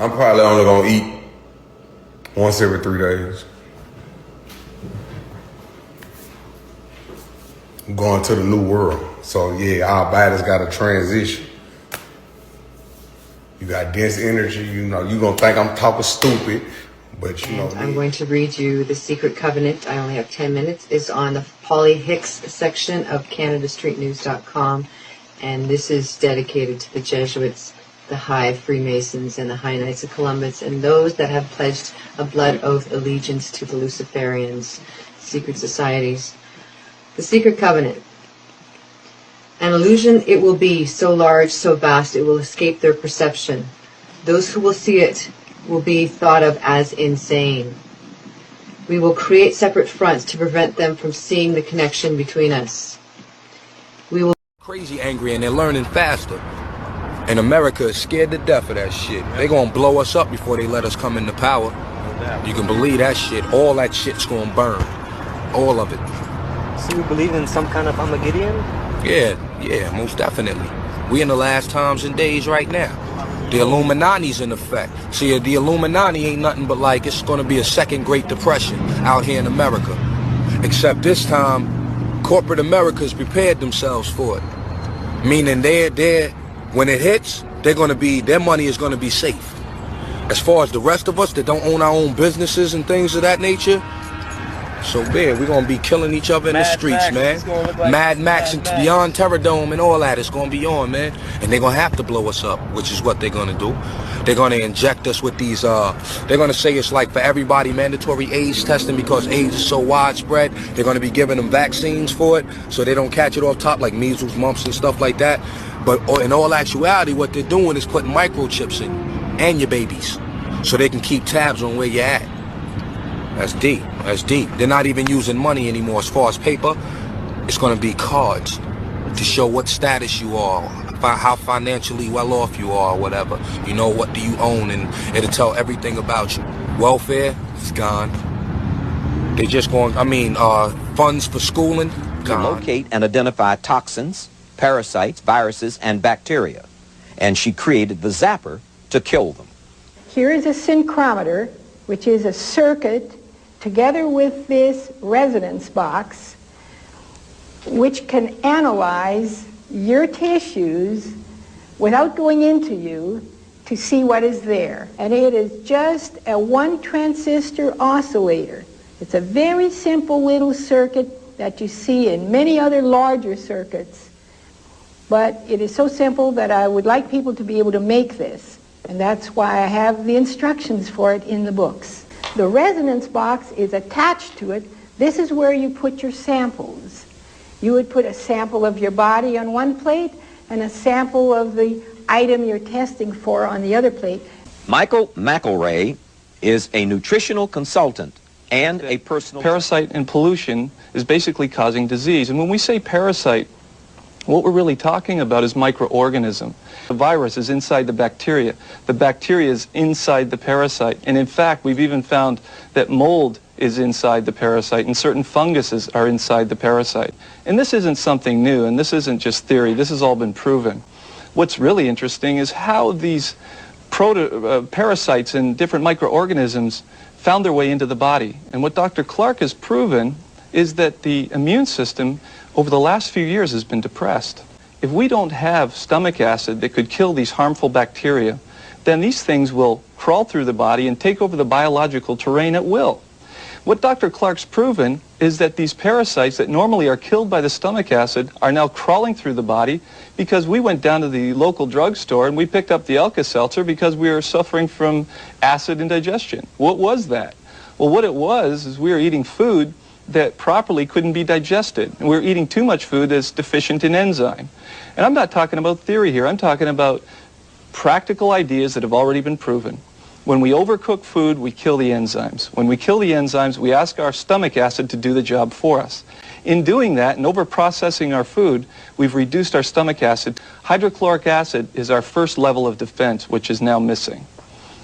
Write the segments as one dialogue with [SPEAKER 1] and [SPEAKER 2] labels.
[SPEAKER 1] I'm probably only gonna eat once every 3 days. I'm going to the new world. So yeah, our bodies got to transition. You got dense energy, you know, you gonna think I'm talking stupid, but you know.
[SPEAKER 2] I'm going to read you The Secret Covenant. I only have 10 minutes. It's on the Polly Hicks section of CanadaStreetNews.com. And this is dedicated to the Jesuits, the High Freemasons, and the High Knights of Columbus, and those that have pledged a blood oath allegiance to the Luciferians, secret societies. The Secret Covenant. An illusion it will be, so large, so vast, it will escape their perception. Those who will see it will be thought of as insane. We will create separate fronts to prevent them from seeing the connection between us. We will
[SPEAKER 3] crazy angry, and they're learning faster. And America is scared to death of that shit. They're gonna blow us up before they let us come into power. You can believe that shit. All that shit's gonna burn. All of it.
[SPEAKER 4] So you believe in some kind of Armageddon?
[SPEAKER 3] Yeah, most definitely. We in the last times and days right now. The Illuminati's in effect. See, the Illuminati ain't nothing but like, it's gonna be a second Great Depression out here in America. Except this time, corporate America's prepared themselves for it. Meaning when it hits, their money is gonna be safe. As far as the rest of us that don't own our own businesses and things of that nature, so bad, we're gonna be killing each other in the streets, man. Mad Max and Beyond Terror Dome and all that is gonna be on, man. And they're gonna have to blow us up, which is what they're gonna do. They're gonna inject us with these, they're gonna say it's like for everybody mandatory AIDS testing because AIDS is so widespread. They're gonna be giving them vaccines for it so they don't catch it off top like measles, mumps, and stuff like that. But in all actuality, what they're doing is putting microchips in and your babies so they can keep tabs on where you're at. That's deep. That's deep. They're not even using money anymore as far as paper. It's going to be cards to show what status you are, how financially well off you are, or whatever. You know, what do you own, and it'll tell everything about you. Welfare is gone. They just going, funds for schooling, gone.
[SPEAKER 5] To locate and identify toxins, parasites, viruses, and bacteria. And she created the zapper to kill them.
[SPEAKER 6] Here is a synchrometer, which is a circuit together with this resonance box, which can analyze your tissues without going into you to see what is there. And it is just a one transistor oscillator. It's a very simple little circuit that you see in many other larger circuits. But it is so simple that I would like people to be able to make this. And that's why I have the instructions for it in the books. The resonance box is attached to it. This is where you put your samples. You would put a sample of your body on one plate and a sample of the item you're testing for on the other plate.
[SPEAKER 5] Michael McElray is a nutritional consultant and a personal...
[SPEAKER 7] Parasite and pollution is basically causing disease. And when we say parasite, what we're really talking about is microorganism. The virus is inside the bacteria. The bacteria is inside the parasite. And in fact, we've even found that mold is inside the parasite and certain funguses are inside the parasite. And this isn't something new, and this isn't just theory. This has all been proven. What's really interesting is how these parasites and different microorganisms found their way into the body. And what Dr. Clark has proven is that the immune system over the last few years has been depressed. If we don't have stomach acid that could kill these harmful bacteria, then these things will crawl through the body and take over the biological terrain at will. What Dr. Clark's proven is that these parasites that normally are killed by the stomach acid are now crawling through the body because we went down to the local drugstore and we picked up the Alka-Seltzer because we were suffering from acid indigestion. What was that? Well, what it was is we were eating food that properly couldn't be digested. And we're eating too much food that's deficient in enzyme. And I'm not talking about theory here. I'm talking about practical ideas that have already been proven. When we overcook food, we kill the enzymes. When we kill the enzymes, we ask our stomach acid to do the job for us. In doing that and overprocessing our food, we've reduced our stomach acid. Hydrochloric acid is our first level of defense, which is now missing.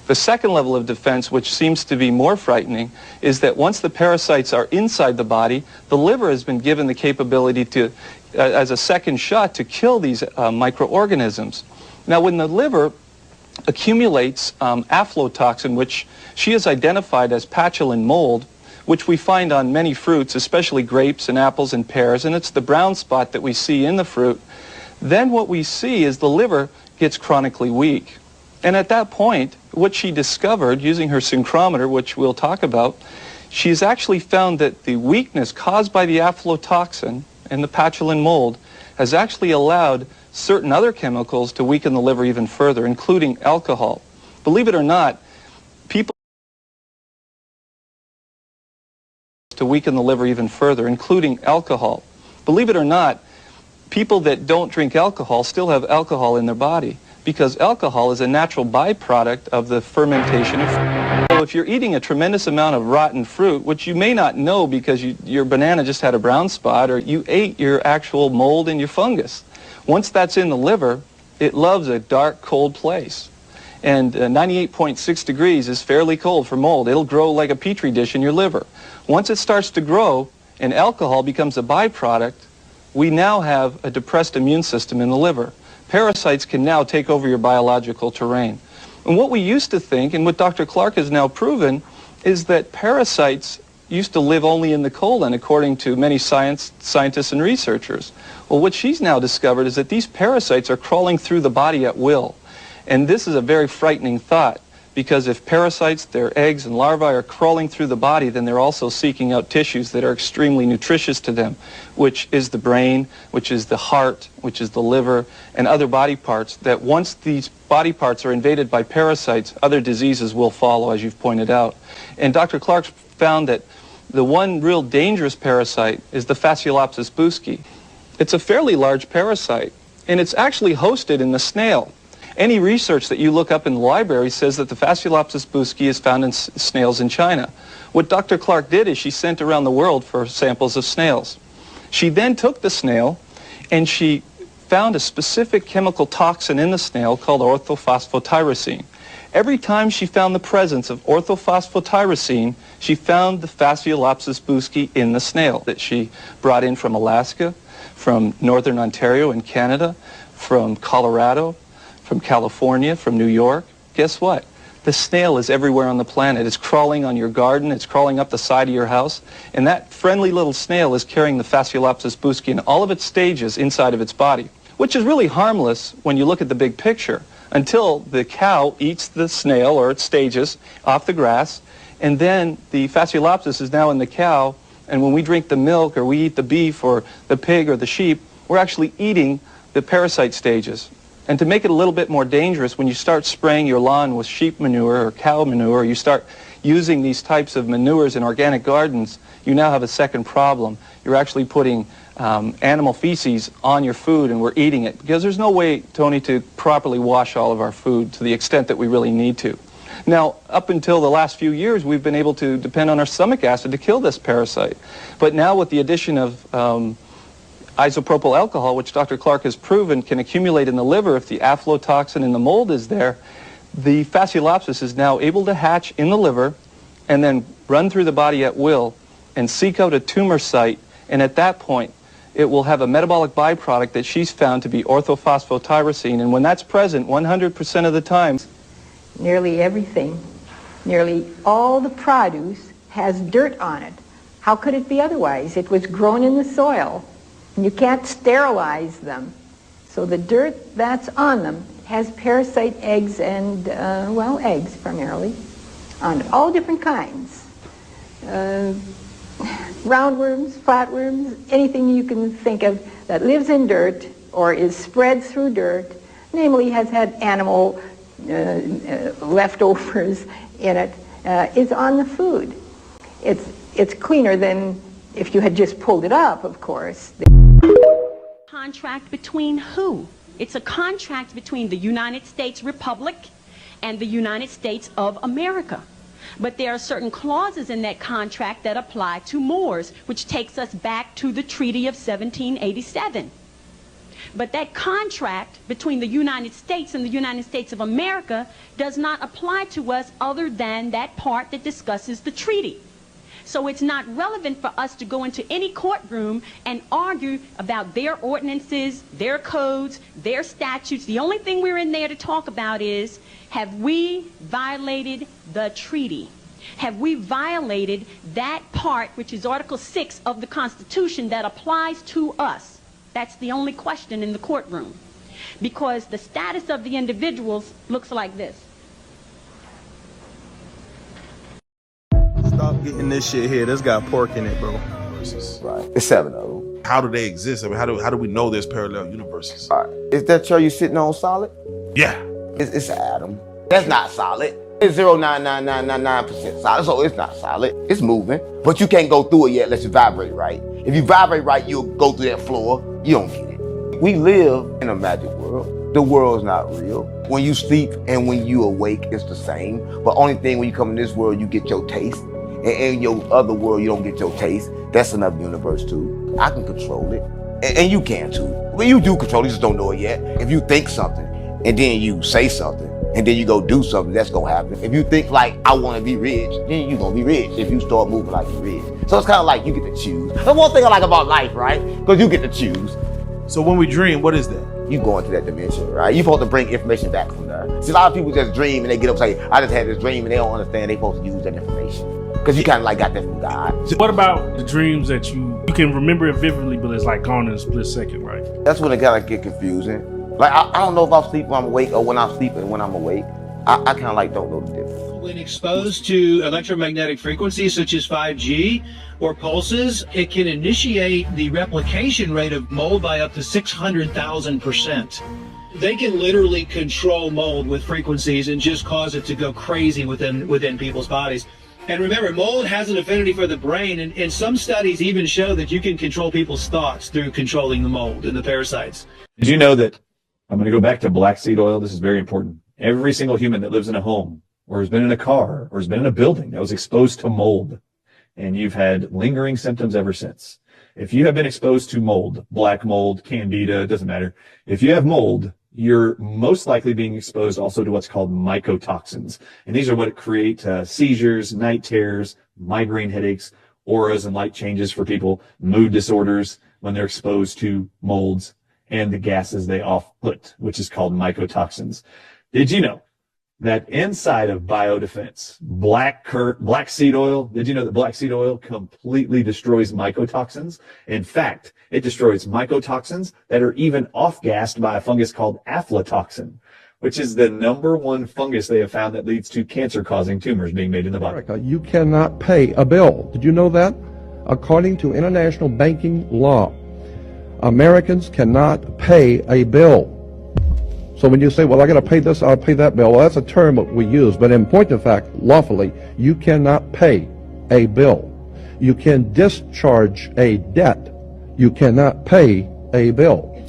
[SPEAKER 7] The second level of defense, which seems to be more frightening, is that once the parasites are inside the body, the liver has been given the capability to, as a second shot, to kill these microorganisms. Now, when the liver accumulates aflatoxin, which she has identified as patulin mold, which we find on many fruits, especially grapes and apples and pears, and it's the brown spot that we see in the fruit. Then what we see is the liver gets chronically weak. And at that point, what she discovered using her syncrometer, which we'll talk about, she's actually found that the weakness caused by the aflatoxin and the patulin mold has actually allowed certain other chemicals to weaken the liver even further, including alcohol. Believe it or not, people to weaken the liver even further, including alcohol. Believe it or not, people that don't drink alcohol still have alcohol in their body, because alcohol is a natural byproduct of the fermentation of fruit. So if you're eating a tremendous amount of rotten fruit, which you may not know because your banana just had a brown spot, or you ate your actual mold and your fungus, once that's in the liver, it loves a dark, cold place. And 98.6 degrees is fairly cold for mold. It'll grow like a petri dish in your liver. Once it starts to grow and alcohol becomes a byproduct, we now have a depressed immune system in the liver. Parasites can now take over your biological terrain. And what we used to think, and what Dr. Clark has now proven, is that parasites used to live only in the colon, according to many scientists and researchers. Well, what she's now discovered is that these parasites are crawling through the body at will. And this is a very frightening thought, because if parasites, their eggs and larvae, are crawling through the body, then they're also seeking out tissues that are extremely nutritious to them, which is the brain, which is the heart, which is the liver, and other body parts, that once these body parts are invaded by parasites, other diseases will follow, as you've pointed out. And Dr. Clark found that the one real dangerous parasite is the Fasciolopsis buski. It's a fairly large parasite, and it's actually hosted in the snail. Any research that you look up in the library says that the Fasciolopsis buski is found in snails in China. What Dr. Clark did is she sent around the world for samples of snails. She then took the snail and she found a specific chemical toxin in the snail called orthophosphotyrosine. Every time she found the presence of orthophosphotyrosine, she found the Fasciolopsis buski in the snail that she brought in from Alaska, from northern Ontario in Canada, from Colorado, from California, from New York. Guess what? The snail is everywhere on the planet. It's crawling on your garden, it's crawling up the side of your house, and that friendly little snail is carrying the Fasciolopsis buski in all of its stages inside of its body, which is really harmless when you look at the big picture, until the cow eats the snail or its stages off the grass, and then the Fasciolopsis is now in the cow, and when we drink the milk or we eat the beef or the pig or the sheep, we're actually eating the parasite stages. And to make it a little bit more dangerous, when you start spraying your lawn with sheep manure or cow manure, or you start using these types of manures in organic gardens, you now have a second problem. You're actually putting animal feces on your food, and we're eating it. Because there's no way, Tony, to properly wash all of our food to the extent that we really need to. Now, up until the last few years, we've been able to depend on our stomach acid to kill this parasite. But now with the addition of isopropyl alcohol, which Dr. Clark has proven can accumulate in the liver if the aflatoxin in the mold is there, the Fasciolopsis is now able to hatch in the liver and then run through the body at will and seek out a tumor site, and at that point it will have a metabolic byproduct that she's found to be orthophosphotyrosine, and when that's present 100% of the time,
[SPEAKER 6] Nearly everything, nearly all the produce has dirt on it. How could it be otherwise? It was grown in the soil. And you can't sterilize them. So the dirt that's on them has parasite eggs and, well, eggs primarily on it. All different kinds. Roundworms, flatworms, anything you can think of that lives in dirt or is spread through dirt, namely has had animal leftovers in it, is on the food. It's cleaner than if you had just pulled it up, of course.
[SPEAKER 8] Contract between who? It's a contract between the United States Republic and the United States of America. But there are certain clauses in that contract that apply to Moors, which takes us back to the Treaty of 1787. But that contract between the United States and the United States of America does not apply to us other than that part that discusses the treaty. So it's not relevant for us to go into any courtroom and argue about their ordinances, their codes, their statutes. The only thing we're in there to talk about is, have we violated the treaty? Have we violated that part, which is Article 6 of the Constitution, that applies to us? That's the only question in the courtroom. Because the status of the individuals looks like this.
[SPEAKER 9] Stop getting this shit here. This got pork in it, bro.
[SPEAKER 10] Right. It's 7 of them.
[SPEAKER 9] How do they exist? I mean, how do we know there's parallel universes?
[SPEAKER 10] All right. Is that chair you sitting on solid?
[SPEAKER 9] Yeah.
[SPEAKER 10] It's an atom. That's not solid. It's 0.99999% solid, so it's not solid. It's moving, but you can't go through it yet unless you vibrate right. If you vibrate right, you'll go through that floor. You don't get it. We live in a magic world. The world's not real. When you sleep and when you awake, it's the same. But only thing when you come in this world, you get your taste. And in your other world, you don't get your taste. That's another universe too. I can control it. And you can too. Well, you do control it, you just don't know it yet. If you think something, and then you say something, and then you go do something, that's gonna happen. If you think like, I wanna be rich, then you're gonna be rich if you start moving like you're rich. So it's kind of like you get to choose. That's one thing I like about life, right? Because you get to choose.
[SPEAKER 9] So when we dream, what is that?
[SPEAKER 10] You go into that dimension, right? You're supposed to bring information back from there. See, a lot of people just dream and they get up and say, I just had this dream, and they don't understand they're supposed to use that information. Because you kind of like got that from God.
[SPEAKER 11] So what about the dreams that you can remember it vividly, but it's like gone in a split second, right?
[SPEAKER 10] That's when it kind of get confusing. Like, I don't know if I'm sleeping when I'm awake or when I'm sleeping when I'm awake. I kind of like don't know the difference.
[SPEAKER 12] When exposed to electromagnetic frequencies such as 5G or pulses, it can initiate the replication rate of mold by up to 600,000%. They can literally control mold with frequencies and just cause it to go crazy within people's bodies. And remember, mold has an affinity for the brain, and some studies even show that you can control people's thoughts through controlling the mold and the parasites.
[SPEAKER 13] Did you know that, I'm going to go back to black seed oil, this is very important. Every single human that lives in a home, or has been in a car, or has been in a building that was exposed to mold, and you've had lingering symptoms ever since. If you have been exposed to mold, black mold, candida, it doesn't matter. If you have mold, you're most likely being exposed also to what's called mycotoxins. And these are what create seizures, night terrors, migraine headaches, auras and light changes for people, mood disorders when they're exposed to molds and the gases they off-put, which is called mycotoxins. Did you know that inside of biodefense, black seed oil, did you know that black seed oil completely destroys mycotoxins? In fact, it destroys mycotoxins that are even off-gassed by a fungus called aflatoxin, which is the #1 fungus they have found that leads to cancer-causing tumors being made in the body.
[SPEAKER 14] You cannot pay a bill. Did you know that? According to international banking law, Americans cannot pay a bill. So when you say, well, I got to pay this, I'll pay that bill, well, that's a term that we use. But in point of fact, lawfully, you cannot pay a bill. You can discharge a debt. You cannot pay a bill.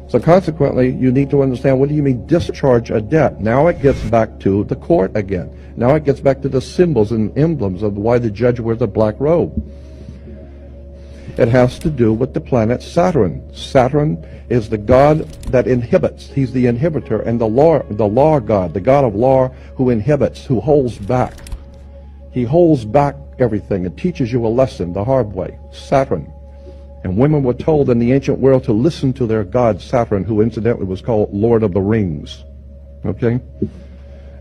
[SPEAKER 14] So consequently, you need to understand, what do you mean discharge a debt? Now it gets back to the court again. Now it gets back to the symbols and emblems of why the judge wears a black robe. It has to do with the planet Saturn. Saturn is the god that inhibits. He's the inhibitor, and the law god, the god of law who inhibits, who holds back. He holds back everything and teaches you a lesson the hard way. Saturn. And women were told in the ancient world to listen to their god Saturn, who incidentally was called Lord of the Rings. Okay?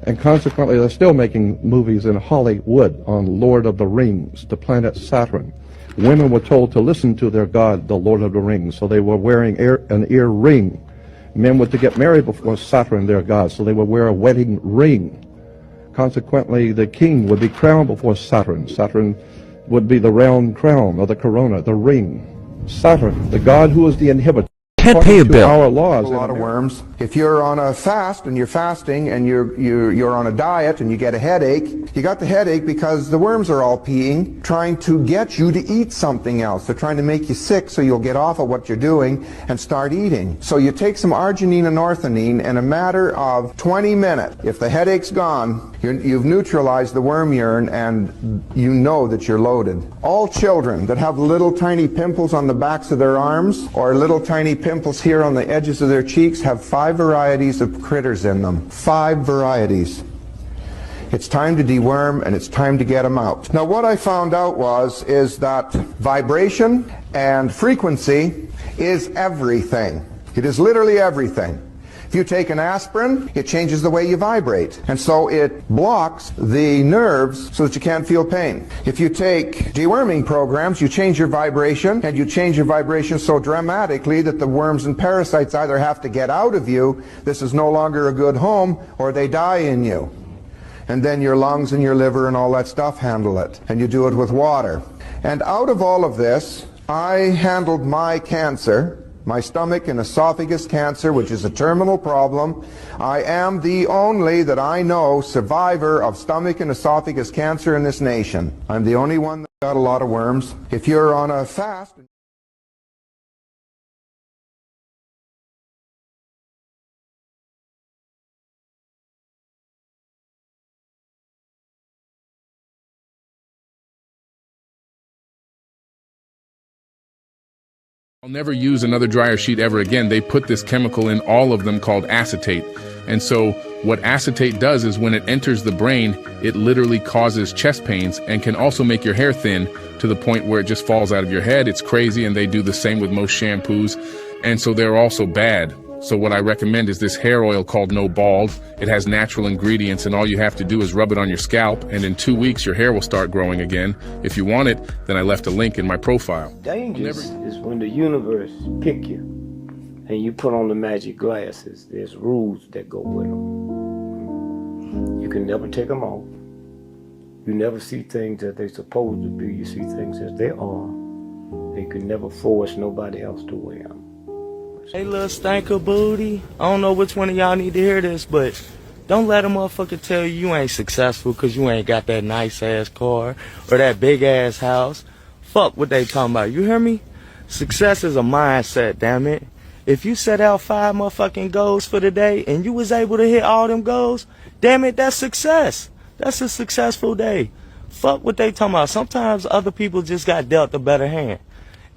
[SPEAKER 14] And consequently, they're still making movies in Hollywood on Lord of the Rings, the planet Saturn. Women were told to listen to their god, the Lord of the Rings, so they were wearing an ear ring. Men were to get married before Saturn, their god, so they would wear a wedding ring. Consequently, the king would be crowned before Saturn. Saturn would be the round crown, or the corona, the ring. Saturn, the god who is the inhibitor.
[SPEAKER 15] Can't pay a bill.
[SPEAKER 14] Our laws,
[SPEAKER 15] a lot of worms. If you're on a fast and you're fasting and you're on a diet and you get a headache, you got the headache because the worms are all peeing, trying to get you to eat something else. They're trying to make you sick so you'll get off of what you're doing and start eating. So you take some arginine and orthodine, in a matter of 20 minutes, if the headache's gone, you've neutralized the worm urine and you know that you're loaded. All children that have little tiny pimples on the backs of their arms or little tiny pimples here on the edges of their cheeks have 5 varieties of critters in them. 5 varieties. It's time to deworm, and it's time to get them out. Now, what I found out is that vibration and frequency is everything. It is literally everything. If you take an aspirin, it changes the way you vibrate, and so it blocks the nerves so that you can't feel pain. If you take deworming programs, you change your vibration, and you change your vibration so dramatically that the worms and parasites either have to get out of you, this is no longer a good home, or they die in you. And then your lungs and your liver and all that stuff handle it, and you do it with water. And out of all of this, I handled my cancer, my stomach and esophagus cancer, which is a terminal problem. I am the only, that I know, survivor of stomach and esophagus cancer in this nation. I'm the only one that got a lot of worms. If you're on a fast...
[SPEAKER 16] I'll never use another dryer sheet ever again. They put this chemical in all of them called acetate. And so what acetate does is when it enters the brain, it literally causes chest pains and can also make your hair thin to the point where it just falls out of your head. It's crazy, and they do the same with most shampoos. And so they're also bad. So what I recommend is this hair oil called No Bald. It has natural ingredients, and all you have to do is rub it on your scalp, and in 2 weeks your hair will start growing again. If you want it, then I left a link in my profile.
[SPEAKER 17] Dangerous is when the universe pick you and you put on the magic glasses. There's rules that go with them. You can never take them off. You never see things that they're supposed to be. You see things as they are. And you can never force nobody else to wear them.
[SPEAKER 18] Hey, little stinker booty. I don't know which one of y'all need to hear this, but don't let a motherfucker tell you ain't successful because you ain't got that nice-ass car or that big-ass house. Fuck what they talking about. You hear me? Success is a mindset, damn it. If you set out 5 motherfucking goals for the day and you was able to hit all them goals, damn it, that's success. That's a successful day. Fuck what they talking about. Sometimes other people just got dealt a better hand.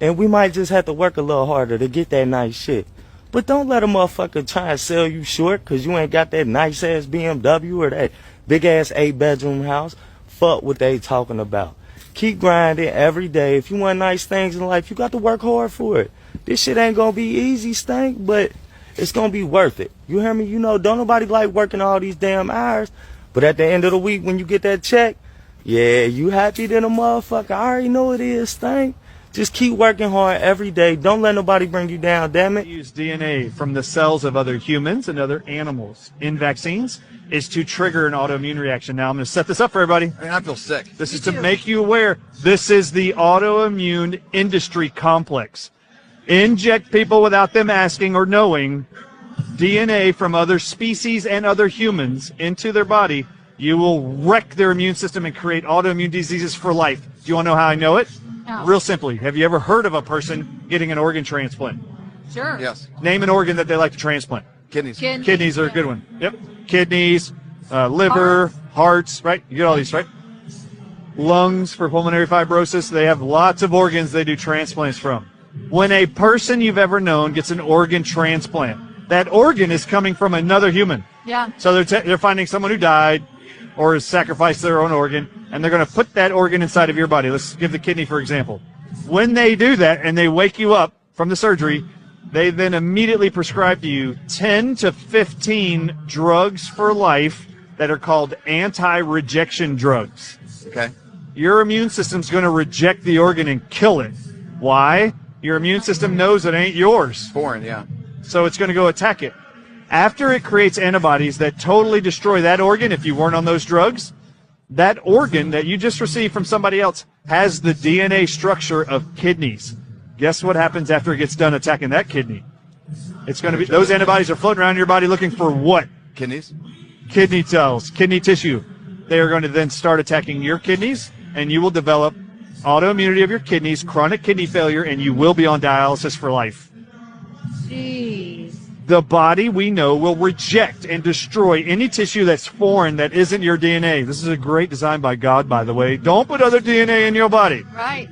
[SPEAKER 18] And we might just have to work a little harder to get that nice shit. But don't let a motherfucker try and sell you short because you ain't got that nice-ass BMW or that big-ass 8-bedroom house. Fuck what they talking about. Keep grinding every day. If you want nice things in life, you got to work hard for it. This shit ain't going to be easy, Stank, but it's going to be worth it. You hear me? You know, don't nobody like working all these damn hours. But at the end of the week, when you get that check, yeah, you happy than a motherfucker. I already know it is, Stank. Just keep working hard every day. Don't let nobody bring you down, damn it.
[SPEAKER 19] Use DNA from the cells of other humans and other animals in vaccines is to trigger an autoimmune reaction. Now, I'm going to set this up for everybody.
[SPEAKER 20] I feel sick.
[SPEAKER 19] This is to make you aware. This is the autoimmune industry complex. Inject people without them asking or knowing DNA from other species and other humans into their body. You will wreck their immune system and create autoimmune diseases for life. Do you want to know how I know it?
[SPEAKER 21] No.
[SPEAKER 19] Real simply. Have you ever heard of a person getting an organ transplant?
[SPEAKER 21] Sure.
[SPEAKER 20] Yes.
[SPEAKER 19] Name an organ that they like to transplant.
[SPEAKER 20] Kidneys.
[SPEAKER 19] Kidneys are a good one. Yep. Kidneys, liver, hearts, right? You get all these, right? Lungs for pulmonary fibrosis. They have lots of organs they do transplants from. When a person you've ever known gets an organ transplant, that organ is coming from another human.
[SPEAKER 21] Yeah.
[SPEAKER 19] So they're finding someone who died or has sacrificed their own organ, and they're going to put that organ inside of your body. Let's give the kidney, for example. When they do that and they wake you up from the surgery, they then immediately prescribe to you 10 to 15 drugs for life that are called anti-rejection drugs.
[SPEAKER 20] Okay.
[SPEAKER 19] Your immune system's going to reject the organ and kill it. Why? Your immune system knows it ain't yours.
[SPEAKER 20] Foreign, yeah.
[SPEAKER 19] So it's going to go attack it. After it creates antibodies that totally destroy that organ, if you weren't on those drugs, that organ that you just received from somebody else has the DNA structure of kidneys. Guess what happens after it gets done attacking that kidney? It's going to be, those antibodies are floating around your body looking for what?
[SPEAKER 20] Kidneys?
[SPEAKER 19] Kidney cells, kidney tissue. They are going to then start attacking your kidneys, and you will develop autoimmunity of your kidneys, chronic kidney failure, and you will be on dialysis for life.
[SPEAKER 21] Jeez.
[SPEAKER 19] The body, we know, will reject and destroy any tissue that's foreign that isn't your DNA. This is a great design by God, by the way. Don't put other DNA in your body.
[SPEAKER 21] Right.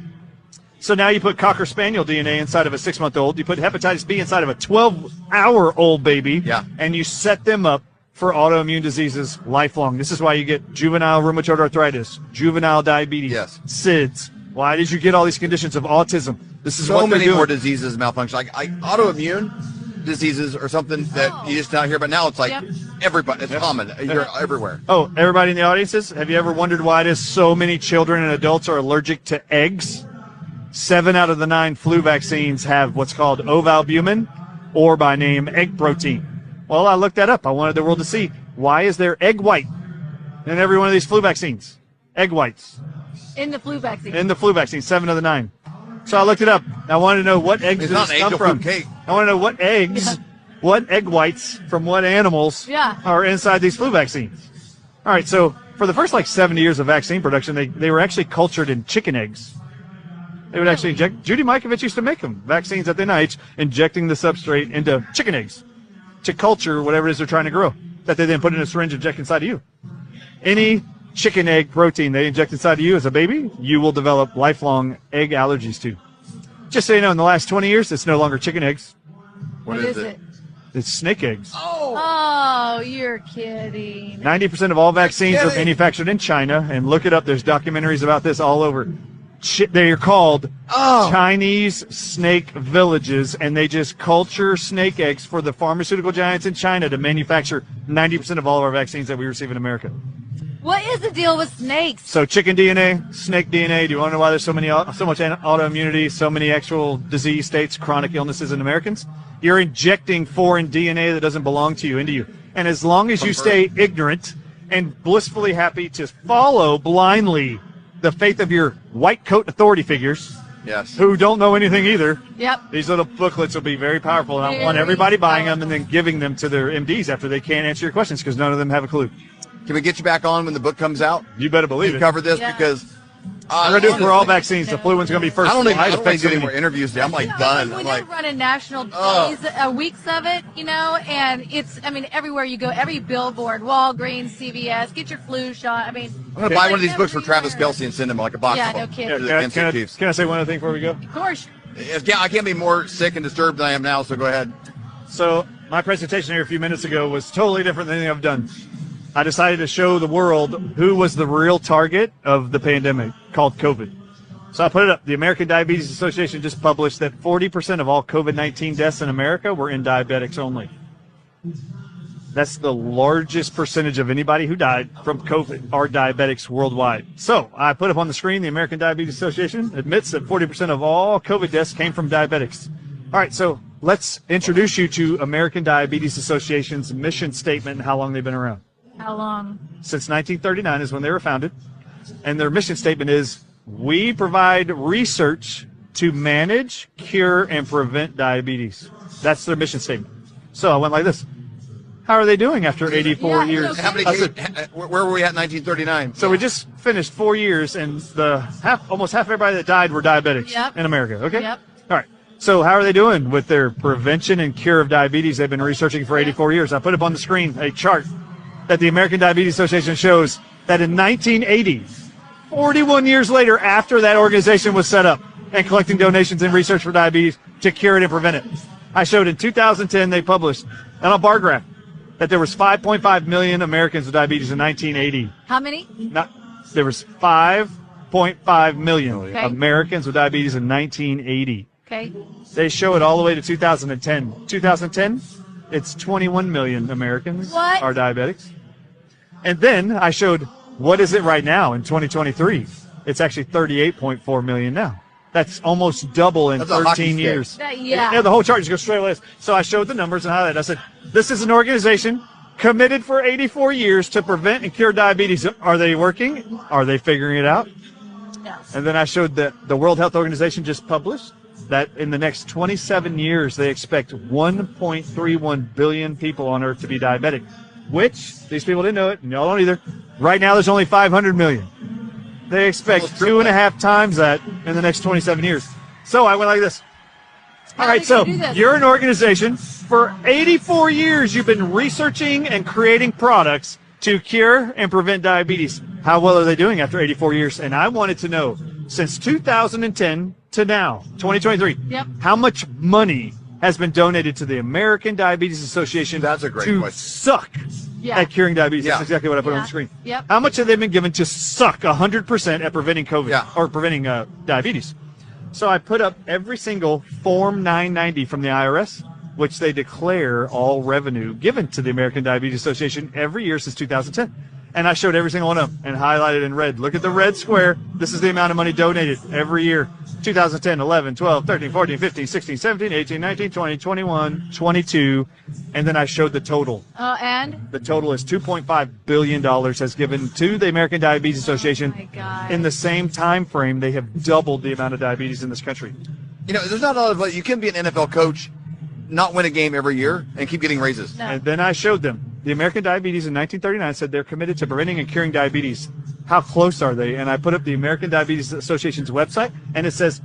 [SPEAKER 19] So now you put Cocker Spaniel DNA inside of a 6-month-old. You put hepatitis B inside of a 12-hour-old baby.
[SPEAKER 20] Yeah.
[SPEAKER 19] And you set them up for autoimmune diseases lifelong. This is why you get juvenile rheumatoid arthritis, juvenile diabetes, SIDS. Why did you get all these conditions of autism? This is
[SPEAKER 20] so
[SPEAKER 19] what they're
[SPEAKER 20] many
[SPEAKER 19] doing.
[SPEAKER 20] more diseases malfunction. Like autoimmune diseases are something that you just not hear about now. It's like everybody, it's common. You're everywhere.
[SPEAKER 19] Oh, everybody in the audiences, have you ever wondered why it is so many children and adults are allergic to eggs? 7 out of the 9 flu vaccines have what's called ovalbumin, or by name egg protein. Well, I looked that up. I wanted the world to see, why is there egg white in every one of these flu vaccines? Egg whites.
[SPEAKER 21] In the flu vaccine.
[SPEAKER 19] In the flu vaccine, 7 of the 9. So I looked it up. I wanted to know what eggs
[SPEAKER 20] It's
[SPEAKER 19] did
[SPEAKER 20] not
[SPEAKER 19] this
[SPEAKER 20] an
[SPEAKER 19] come
[SPEAKER 20] angel
[SPEAKER 19] from.
[SPEAKER 20] food cake.
[SPEAKER 19] I want to know what eggs, what egg whites from what animals are inside these flu vaccines. All right, so for the first 70 years of vaccine production, they were actually cultured in chicken eggs. They would actually inject. Judy Mikovits used to make them, vaccines at the NIH, injecting the substrate into chicken eggs to culture whatever it is they're trying to grow, that they then put in a syringe and inject inside of you. Any chicken egg protein they inject inside of you as a baby, you will develop lifelong egg allergies to. Just so you know, in the last 20 years, it's no longer chicken eggs.
[SPEAKER 21] What is it?
[SPEAKER 19] It's snake eggs.
[SPEAKER 21] Oh, you're kidding.
[SPEAKER 19] 90% of all vaccines are manufactured in China, and look it up. There's documentaries about this all over. They are called Chinese snake villages, and they just culture snake eggs for the pharmaceutical giants in China to manufacture 90% of all of our vaccines that we receive in America.
[SPEAKER 21] What is the deal with snakes?
[SPEAKER 19] So chicken DNA, snake DNA. Do you want to know why there's so much autoimmunity, so many actual disease states, chronic illnesses in Americans? You're injecting foreign DNA that doesn't belong to you into you. And as long as you stay ignorant and blissfully happy to follow blindly the faith of your white coat authority figures, who don't know anything either, these little booklets will be very powerful. And I want everybody buying them and then giving them to their MDs after they can't answer your questions because none of them have a clue.
[SPEAKER 20] Can we get you back on when the book comes out?
[SPEAKER 19] You better believe it.
[SPEAKER 20] Cover this because
[SPEAKER 19] I'm going to do it for all vaccines. The flu one's going to be first.
[SPEAKER 20] I don't want to do any more interviews today. I'm done.
[SPEAKER 21] We did run a national days, weeks of it, and it's, everywhere you go, every billboard, Walgreens, CVS, get your flu shot.
[SPEAKER 20] I'm going to buy one of these books for Travis Kelce and send him like a box
[SPEAKER 21] Yeah,
[SPEAKER 20] of
[SPEAKER 21] no
[SPEAKER 20] them.
[SPEAKER 21] kidding.
[SPEAKER 19] Can I say one other thing before we go?
[SPEAKER 21] Of course.
[SPEAKER 20] I can't be more sick and disturbed than I am now, so go ahead.
[SPEAKER 19] So my presentation here a few minutes ago was totally different than anything I've done. I decided to show the world who was the real target of the pandemic called COVID. So I put it up. The American Diabetes Association just published that 40% of all COVID-19 deaths in America were in diabetics only. That's the largest percentage of anybody who died from COVID are diabetics worldwide. So I put up on the screen, the American Diabetes Association admits that 40% of all COVID deaths came from diabetics. All right, so let's introduce you to American Diabetes Association's mission statement and how long they've been around.
[SPEAKER 21] How long?
[SPEAKER 19] Since 1939 is when they were founded. And their mission statement is, we provide research to manage, cure, and prevent diabetes. That's their mission statement. So I went like this. How are they doing after 84 years?
[SPEAKER 20] How many where were we at in 1939?
[SPEAKER 19] So we just finished 4 years, and almost half everybody that died were diabetics in America, okay?
[SPEAKER 21] Yep.
[SPEAKER 19] All right. So how are they doing with their prevention and cure of diabetes? They've been researching for 84 years. I put up on the screen a chart that the American Diabetes Association shows that in 1980, 41 years later after that organization was set up and collecting donations and research for diabetes to cure it and prevent it, I showed in 2010 they published on a bar graph that there was 5.5 million Americans with diabetes in 1980.
[SPEAKER 21] How many?
[SPEAKER 19] There was 5.5 million
[SPEAKER 21] Okay.
[SPEAKER 19] Americans with diabetes in 1980.
[SPEAKER 21] Okay.
[SPEAKER 19] They show it all the way to 2010. 2010, it's 21 million Americans are diabetics. And then I showed, what is it right now in 2023? It's actually 38.4 million now. That's almost double in
[SPEAKER 20] That's a hockey
[SPEAKER 19] 13
[SPEAKER 20] stick.
[SPEAKER 19] years.
[SPEAKER 21] Yeah.
[SPEAKER 19] The whole chart just goes straight away. So I showed the numbers and highlighted. I said, this is an organization committed for 84 years to prevent and cure diabetes. Are they working? Are they figuring it out?
[SPEAKER 21] Yes.
[SPEAKER 19] And then I showed that the World Health Organization just published that in the next 27 years, they expect 1.31 billion people on Earth to be diabetic, which these people didn't know it, and y'all don't either. Right now, there's only 500 million. They expect 2.5 times that in the next 27 years. So I went like this. All right, so you're an organization. For 84 years, you've been researching and creating products to cure and prevent diabetes. How well are they doing after 84 years? And I wanted to know, since 2010 to now, 2023, how much money has been donated to the American Diabetes Association
[SPEAKER 20] That's a great
[SPEAKER 19] to
[SPEAKER 20] question.
[SPEAKER 19] suck at curing diabetes.
[SPEAKER 20] Yeah.
[SPEAKER 19] That's exactly what I put on the screen.
[SPEAKER 21] Yep.
[SPEAKER 19] How much have they been given to suck 100% at preventing COVID or preventing diabetes? So I put up every single Form 990 from the IRS, which they declare all revenue given to the American Diabetes Association every year since 2010. And I showed every single one of them and highlighted in red. Look at the red square. This is the amount of money donated every year. 2010, 11, 12, 13, 14, 15, 16, 17, 18, 19, 20, 21, 22. And then I showed the total.
[SPEAKER 21] And?
[SPEAKER 19] The total is $2.5 billion has given to the American Diabetes Association.
[SPEAKER 21] Oh my God.
[SPEAKER 19] In the same time frame, they have doubled the amount of diabetes in this country.
[SPEAKER 20] You know, there's not a lot of, you can be an NFL coach, not win a game every year, and keep getting raises.
[SPEAKER 19] And then I showed them. The American Diabetes in 1939 said they're committed to preventing and curing diabetes. How close are they? And I put up the American Diabetes Association's website, and it says,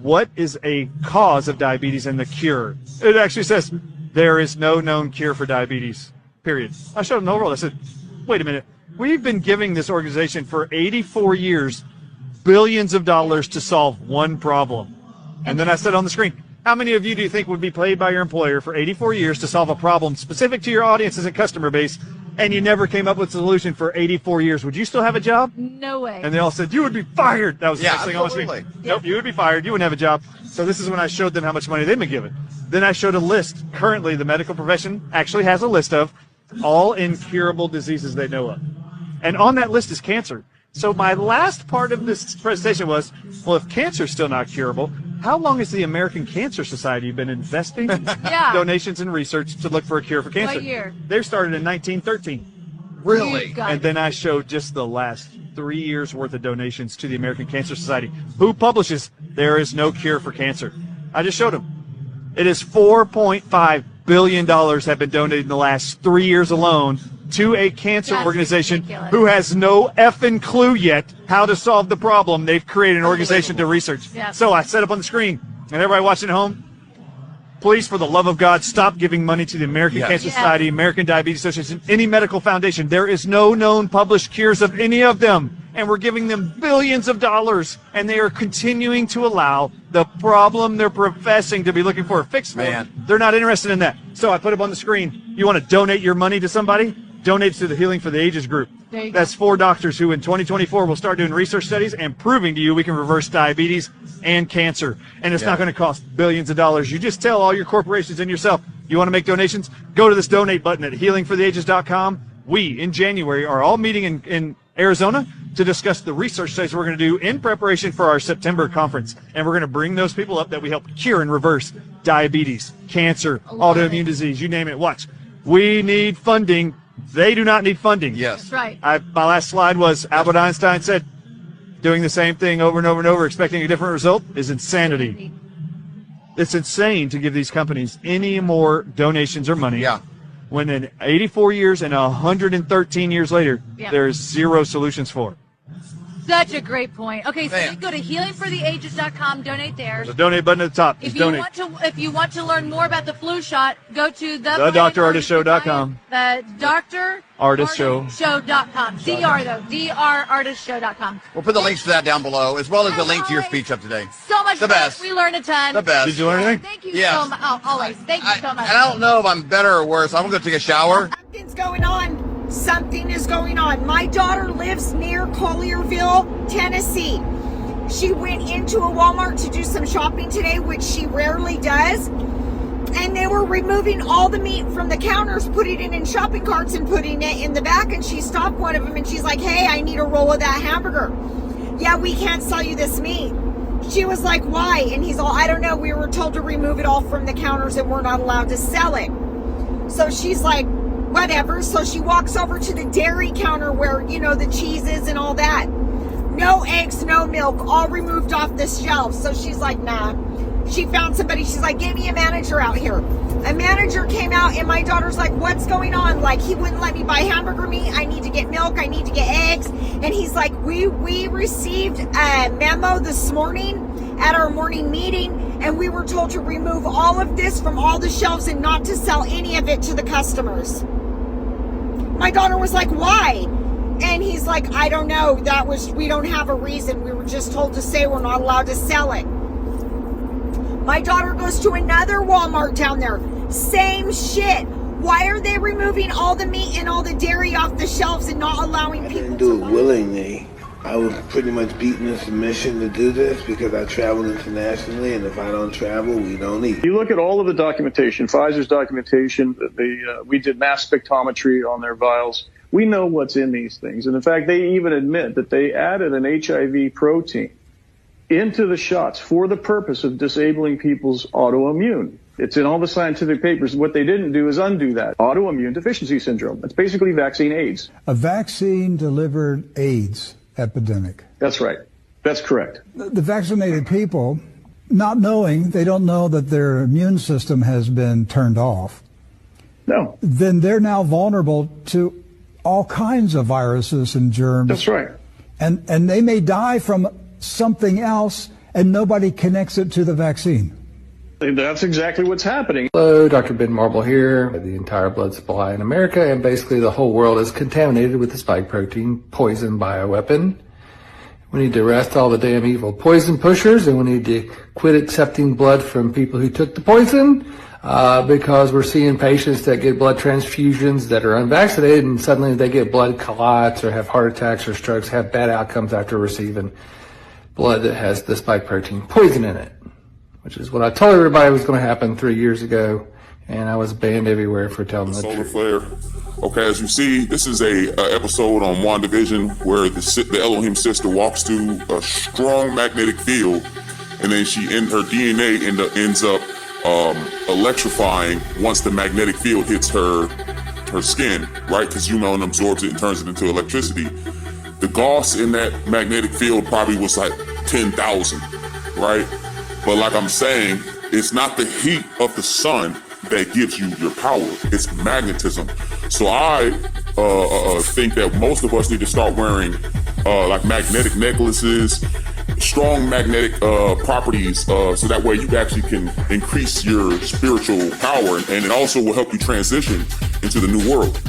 [SPEAKER 19] what is a cause of diabetes and the cure? It actually says, there is no known cure for diabetes, period. I showed them the overall. I said, wait a minute. We've been giving this organization for 84 years billions of dollars to solve one problem. And then I said on the screen, how many of you do you think would be paid by your employer for 84 years to solve a problem specific to your audiences and customer base, and you never came up with a solution for 84 years? Would you still have a job?
[SPEAKER 21] No way.
[SPEAKER 19] And they all said, you would be fired. That was the next thing on the screen.
[SPEAKER 20] absolutely.
[SPEAKER 19] Nope, you would be fired. You wouldn't have a job. So this is when I showed them how much money they've been given. Then I showed a list. Currently, the medical profession actually has a list of all incurable diseases they know of. And on that list is cancer. So my last part of this presentation was, well, if cancer is still not curable, how long has the American Cancer Society been investing donations and research to look for a cure for cancer?
[SPEAKER 21] What year?
[SPEAKER 19] They started in 1913.
[SPEAKER 20] Really?
[SPEAKER 19] And then I showed just the last 3 years worth of donations to the American Cancer Society, who publishes There Is No Cure for Cancer. I just showed them. It is $4.5 billion have been donated in the last 3 years alone to a cancer organization who has no effing clue yet how to solve the problem. They've created an organization to research. So I set up on the screen, and everybody watching at home, please, for the love of God, stop giving money to the American Cancer Society, American Diabetes Association, any medical foundation. There is no known published cures of any of them, and we're giving them billions of dollars, and they are continuing to allow the problem they're professing to be looking for a fix for. They're not interested in that. So I put up on the screen, you want to donate your money to somebody? Donate to the Healing for the Ages group. That's 4 doctors who in 2024 will start doing research studies and proving to you we can reverse diabetes and cancer. And it's not going to cost billions of dollars. You just tell all your corporations and yourself, you want to make donations? Go to this donate button at healingfortheages.com. We, in January, are all meeting in Arizona to discuss the research studies we're going to do in preparation for our September conference. And we're going to bring those people up that we help cure and reverse diabetes, cancer, autoimmune disease, you name it. Watch. We need funding. They do not need funding.
[SPEAKER 21] That's right.
[SPEAKER 19] My last slide was Albert Einstein said, doing the same thing over and over and over, expecting a different result is insanity. It's insane to give these companies any more donations or money when in 84 years and 113 years later, there's zero solutions for it.
[SPEAKER 21] Such a great point. Okay, so you go to healingfortheages.com, donate there.
[SPEAKER 19] There's a donate button at the top. Just donate.
[SPEAKER 21] If you want to learn more about the flu shot, go to
[SPEAKER 19] DrArtistShow.com.
[SPEAKER 21] The DrArtistShow.com. DR though. DrArtistShow.com.
[SPEAKER 20] We'll put the links to that down below, as well as the link to your speech up today.
[SPEAKER 21] So much
[SPEAKER 20] The
[SPEAKER 21] fun.
[SPEAKER 20] best.
[SPEAKER 21] We learned a ton.
[SPEAKER 20] The best.
[SPEAKER 19] Did you learn anything?
[SPEAKER 21] Thank you
[SPEAKER 20] Yes.
[SPEAKER 21] so much. Oh, always. Thank you so much.
[SPEAKER 20] And I don't know if I'm better or worse. I'm going to go take a shower.
[SPEAKER 1] Something's going on. Something is going on. My daughter lives near Collierville, Tennessee. She went into a Walmart to do some shopping today, which she rarely does. And they were removing all the meat from the counters, putting it in shopping carts and putting it in the back. And she stopped one of them and she's like, hey, I need a roll of that hamburger. Yeah, we can't sell you this meat. She was like, why? And he's all, I don't know. We were told to remove it all from the counters and we're not allowed to sell it. So she's like, whatever. So she walks over to the dairy counter where, you know, the cheeses and all that. No eggs, no milk, all removed off the shelf. So she's like, nah. She found somebody. She's like, give me a manager out here. A manager came out and my daughter's like, what's going on? Like, he wouldn't let me buy hamburger meat. I need to get milk. I need to get eggs. And he's like, we received a memo this morning at our morning meeting and we were told to remove all of this from all the shelves and not to sell any of it to the customers. My daughter was like, why? And he's like, I don't know. We don't have a reason. We were just told to say we're not allowed to sell it. My daughter goes to another Walmart down there. Same shit. Why are they removing all the meat and all the dairy off the shelves and not allowing people
[SPEAKER 2] didn't do it willingly. I was pretty much beaten in submission to do this because I travel internationally, and if I don't travel, we don't eat.
[SPEAKER 7] You look at all of the documentation, Pfizer's documentation, we did mass spectrometry on their vials. We know what's in these things. And in fact, they even admit that they added an HIV protein into the shots for the purpose of disabling people's autoimmune. It's in all the scientific papers. What they didn't do is undo that. Autoimmune deficiency syndrome. It's basically vaccine AIDS.
[SPEAKER 22] A vaccine-delivered AIDS epidemic.
[SPEAKER 7] That's right. That's correct.
[SPEAKER 22] The vaccinated people, not knowing, they don't know that their immune system has been turned off.
[SPEAKER 7] No.
[SPEAKER 22] Then they're now vulnerable to all kinds of viruses and germs.
[SPEAKER 7] That's right.
[SPEAKER 22] And they may die from something else, and nobody connects it to the vaccine.
[SPEAKER 7] That's exactly what's happening.
[SPEAKER 23] Hello, Dr. Ben Marble here. The entire blood supply in America and basically the whole world is contaminated with the spike protein poison bioweapon. We need to arrest all the damn evil poison pushers, and we need to quit accepting blood from people who took the poison because we're seeing patients that get blood transfusions that are unvaccinated, and suddenly they get blood clots or have heart attacks or strokes, have bad outcomes after receiving blood that has the spike protein poison in it, which is what I told everybody was going to happen 3 years ago, and I was banned everywhere for telling the
[SPEAKER 24] Solar
[SPEAKER 23] truth.
[SPEAKER 24] flare. Okay, as you see, this is a episode on WandaVision where the Elohim sister walks through a strong magnetic field, and then her DNA ends up electrifying once the magnetic field hits her skin, right? Because UMelanin absorbs it and turns it into electricity. The Gauss in that magnetic field probably was like 10,000, right? But like I'm saying, it's not the heat of the sun that gives you your power. It's magnetism. So I think that most of us need to start wearing like magnetic necklaces, strong magnetic properties, so that way you actually can increase your spiritual power, and it also will help you transition into the new world.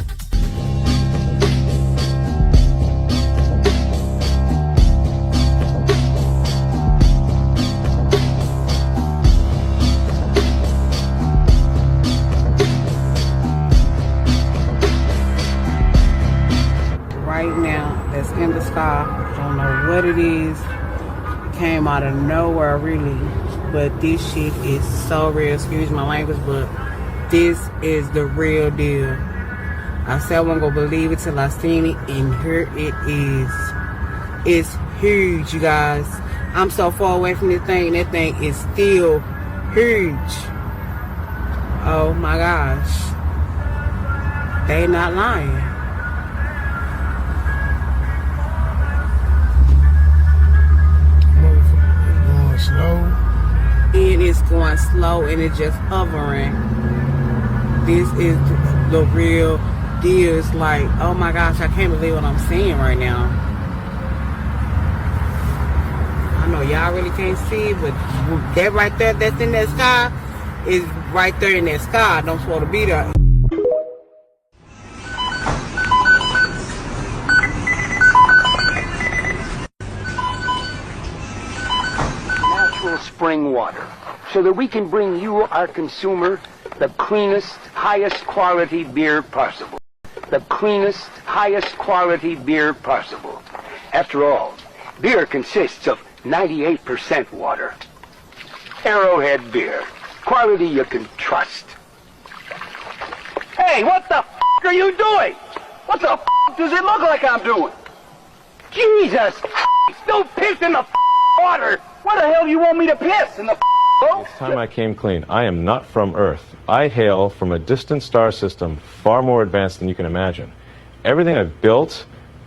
[SPEAKER 25] In the sky. Don't know what it is. It came out of nowhere, really. But this shit is so real. Excuse my language, but this is the real deal. I said I wasn't gonna believe it till I seen it, and here it is. It's huge, you guys. I'm so far away from this thing, and that thing is still huge. Oh my gosh. They not lying.
[SPEAKER 26] Slow.
[SPEAKER 25] And it's going slow, and it's just hovering. This is the real deal. It's like, oh my gosh, I can't believe what I'm seeing right now. I know y'all really can't see, but that right there, that's in that sky, is right there in that sky. Don't supposed to be there.
[SPEAKER 27] Spring water, so that we can bring you, our consumer, the cleanest, highest quality beer possible. The cleanest, highest quality beer possible. After all, beer consists of 98% water. Arrowhead beer. Quality you can trust. Hey, what the f*** are you doing? What the f*** does it look like I'm doing? Jesus Christ, don't piss in the f*** water! What the hell do you want me to piss in the boat?
[SPEAKER 28] It's time I came clean. I am not from Earth. I hail from a distant star system far more advanced than you can imagine. Everything I've built,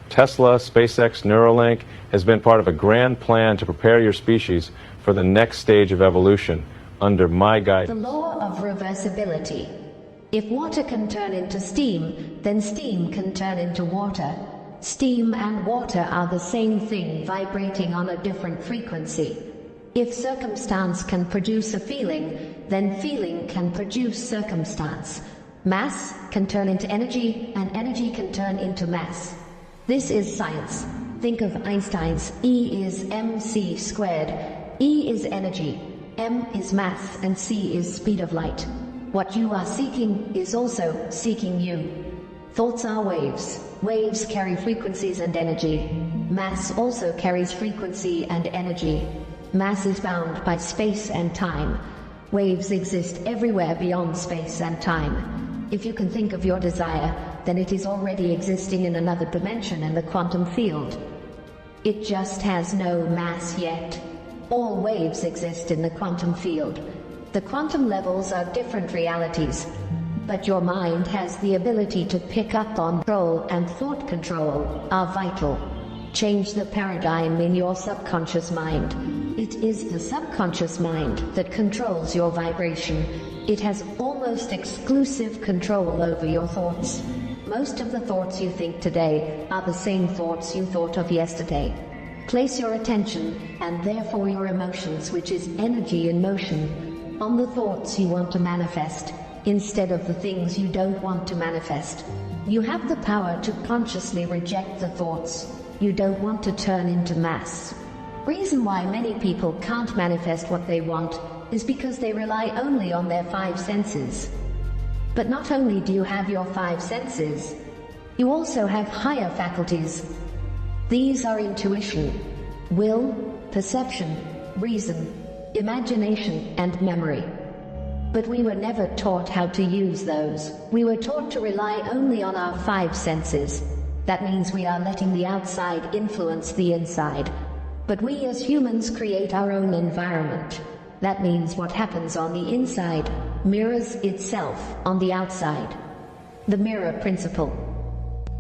[SPEAKER 28] Tesla, SpaceX, Neuralink, has been part of a grand plan to prepare your species for the next stage of evolution under my guidance.
[SPEAKER 29] The law of reversibility. If water can turn into steam, then steam can turn into water. Steam and water are the same thing, vibrating on a different frequency. If circumstance can produce a feeling, then feeling can produce circumstance. Mass can turn into energy, and energy can turn into mass. This is science. Think of Einstein's E is mc squared. E is energy. M is mass and C is speed of light. What you are seeking is also seeking you. Thoughts are waves. Waves carry frequencies and energy. Mass also carries frequency and energy. Mass is bound by space and time. Waves exist everywhere beyond space and time. If you can think of your desire, then it is already existing in another dimension in the quantum field. It just has no mass yet. All waves exist in the quantum field. The quantum levels are different realities, but your mind has the ability to pick up on control, and thought control are vital. Change the paradigm in your subconscious mind. It is the subconscious mind that controls your vibration. It has almost exclusive control over your thoughts. Most of the thoughts you think today are the same thoughts you thought of yesterday. Place your attention, and therefore your emotions, which is energy in motion, on the thoughts you want to manifest, instead of the things you don't want to manifest. You have the power to consciously reject the thoughts you don't want to turn into mass. Reason why many people can't manifest what they want is because they rely only on their 5 senses. But not only do you have your 5 senses, you also have higher faculties. These are intuition, will, perception, reason, imagination, and memory. But we were never taught how to use those. We were taught to rely only on our 5 senses. That means we are letting the outside influence the inside. But we as humans create our own environment. That means what happens on the inside mirrors itself on the outside. The mirror principle.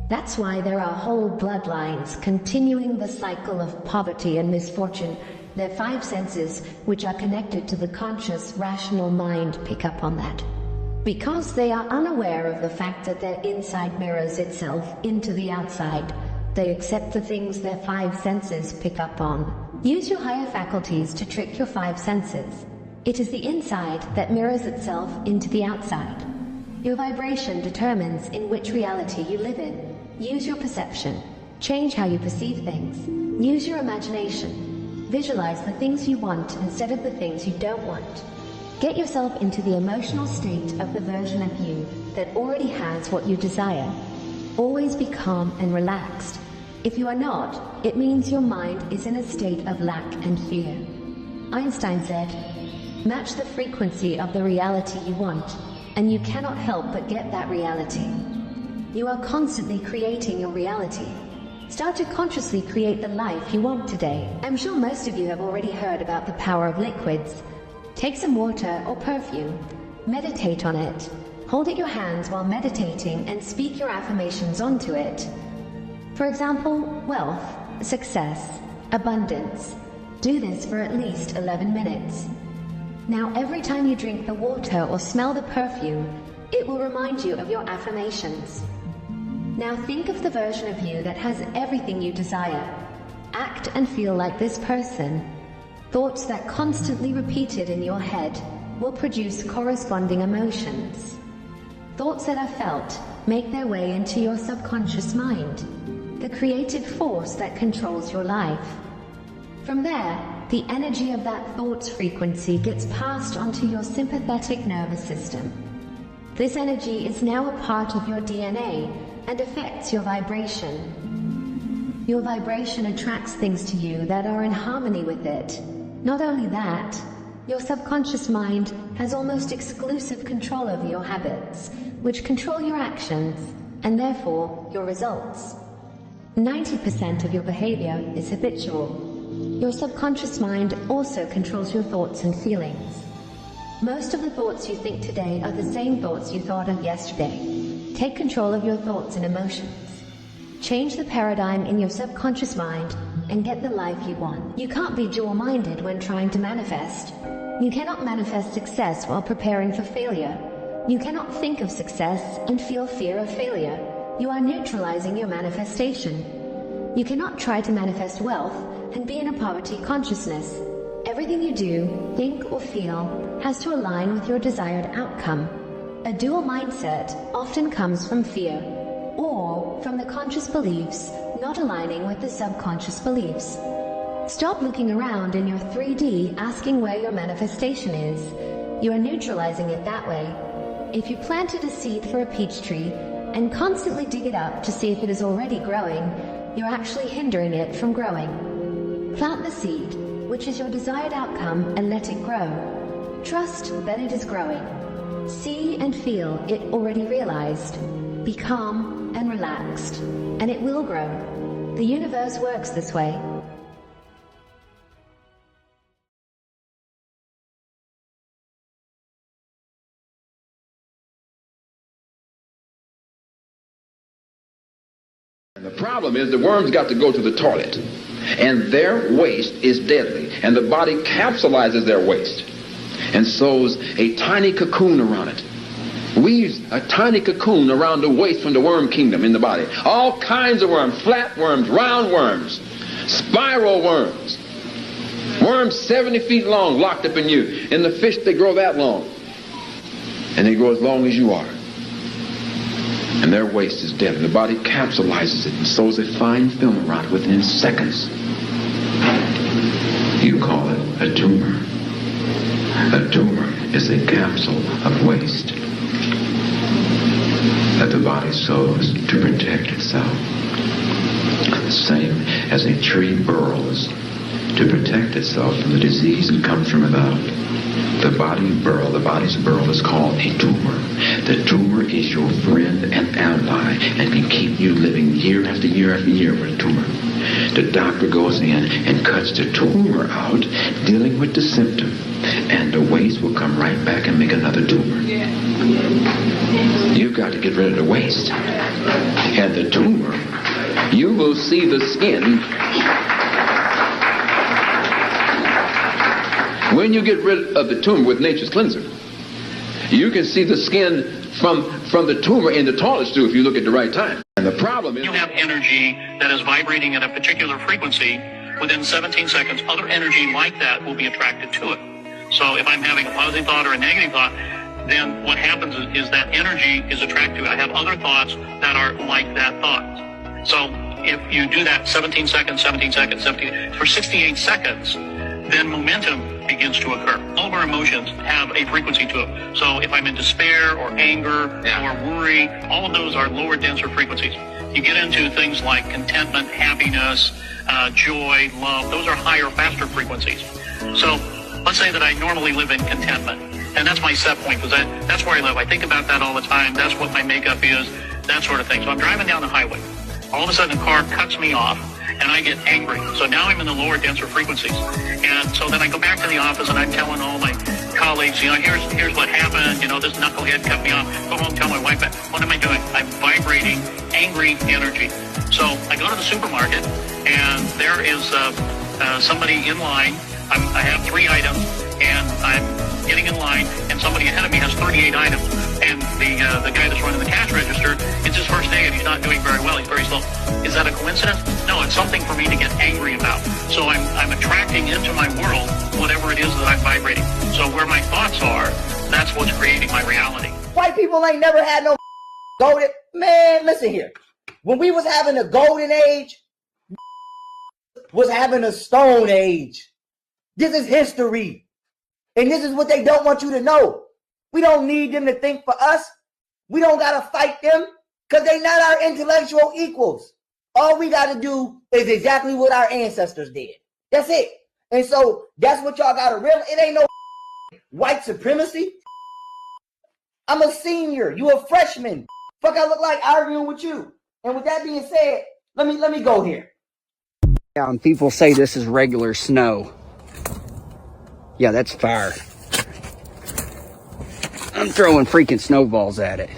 [SPEAKER 29] That's why there are whole bloodlines continuing the cycle of poverty and misfortune. Their 5 senses, which are connected to the conscious, rational mind, pick up on that. Because they are unaware of the fact that their inside mirrors itself into the outside, they accept the things their 5 senses pick up on. Use your higher faculties to trick your 5 senses. It is the inside that mirrors itself into the outside. Your vibration determines in which reality you live in. Use your perception. Change how you perceive things. Use your imagination. Visualize the things you want instead of the things you don't want. Get yourself into the emotional state of the version of you that already has what you desire. Always be calm and relaxed. If you are not, it means your mind is in a state of lack and fear. Einstein said, "Match the frequency of the reality you want, and you cannot help but get that reality." You are constantly creating your reality. Start to consciously create the life you want today. I'm sure most of you have already heard about the power of liquids. Take some water or perfume. Meditate on it. Hold it in your hands while meditating and speak your affirmations onto it. For example, wealth, success, abundance. Do this for at least 11 minutes. Now every time you drink the water or smell the perfume, it will remind you of your affirmations. Now think of the version of you that has everything you desire. Act and feel like this person. Thoughts that constantly repeated in your head will produce corresponding emotions. Thoughts that are felt make their way into your subconscious mind, the creative force that controls your life. From there, the energy of that thought's frequency gets passed onto your sympathetic nervous system. This energy is now a part of your DNA and affects your vibration. Your vibration attracts things to you that are in harmony with it. Not only that, your subconscious mind has almost exclusive control over your habits, which control your actions, and therefore your results. 90% of your behavior is habitual. Your subconscious mind also controls your thoughts and feelings. Most of the thoughts you think today are the same thoughts you thought of yesterday. Take control of your thoughts and emotions. Change the paradigm in your subconscious mind and get the life you want. You can't be dual-minded when trying to manifest. You cannot manifest success while preparing for failure. You cannot think of success and feel fear of failure. You are neutralizing your manifestation. You cannot try to manifest wealth and be in a poverty consciousness. Everything you do, think, or feel has to align with your desired outcome. A dual mindset often comes from fear, or from the conscious beliefs not aligning with the subconscious beliefs. Stop looking around in your 3D asking where your manifestation is. You are neutralizing it that way. If you planted a seed for a peach tree and constantly dig it up to see if it is already growing, you're actually hindering it from growing. Plant the seed, which is your desired outcome, and let it grow. Trust that it is growing. See and feel it already realized. Be calm and relaxed, and it will grow. The universe works this way.
[SPEAKER 3] And the problem is the worms got to go to the toilet, and their waste is deadly, and the body capsulizes their waste and sews a tiny cocoon around it. Weaves a tiny cocoon around the waste from the worm kingdom in the body. All kinds of worms, flat worms, round worms, spiral worms, worms 70 feet long locked up in you. In the fish, they grow that long, and they grow as long as you are. And their waste is dead, and the body capsulizes it and sews a fine film around it within seconds. You call it a tumor. A tumor is a capsule of waste that the body sews to protect itself. The same as a tree burrows to protect itself from the disease that comes from without. The body's burrow is called a tumor. The tumor is your friend and ally and can keep you living year after year after year with a tumor. The doctor goes in and cuts the tumor out, dealing with the symptom, and the waste will come right back and make another tumor. You've got to get rid of the waste. And the tumor, you will see the skin. When you get rid of the tumor with nature's cleanser, you can see the skin from the tumor in the toilet stool if you look at the right time. And the problem is
[SPEAKER 4] you have energy that is vibrating at a particular frequency. Within 17 seconds, other energy like that will be attracted to it. So if I'm having a positive thought or a negative thought, then what happens is that energy is attracted to it. I have other thoughts that are like that thought. So if you do that 17 seconds, for 68 seconds, then momentum begins to occur. All of our emotions have a frequency to them. So if I'm in despair or anger or worry, all of those are lower, denser frequencies. You get into things like contentment, happiness, joy, love. Those are higher, faster frequencies. So let's say that I normally live in contentment. And that's my set point, because that's where I live. I think about that all the time. That's what my makeup is, that sort of thing. So I'm driving down the highway. All of a sudden, a car cuts me off, and I get angry. So now I'm in the lower, denser frequencies. And so then I go back to the office, and I'm telling all my colleagues, here's what happened. This knucklehead cut me off. Go home, tell my wife that. What am I doing? I'm vibrating angry energy. So I go to the supermarket, and there is somebody in line. I have 3 items, and I'm getting in line, and somebody ahead of me has 38 items. And the guy that's running the cash register, it's his first day, and he's not doing very well. He's very slow. Is that a coincidence? No, it's something for me to get angry about. So I'm attracting into my world whatever it is that I'm vibrating. So where my thoughts are, that's what's creating my reality.
[SPEAKER 5] White people ain't never had no golden. Man, listen here. When we was having a golden age, was having a stone age. This is history. And this is what they don't want you to know. We don't need them to think for us. We don't got to fight them because they're not our intellectual equals. All we got to do is exactly what our ancestors did. That's it. And so that's what y'all got to realize. It ain't no white supremacy. I'm a senior. You a freshman. Fuck, I look like arguing with you. And with that being said, let me go here.
[SPEAKER 6] And people say this is regular snow. Yeah, that's fire. I'm throwing freaking snowballs at it.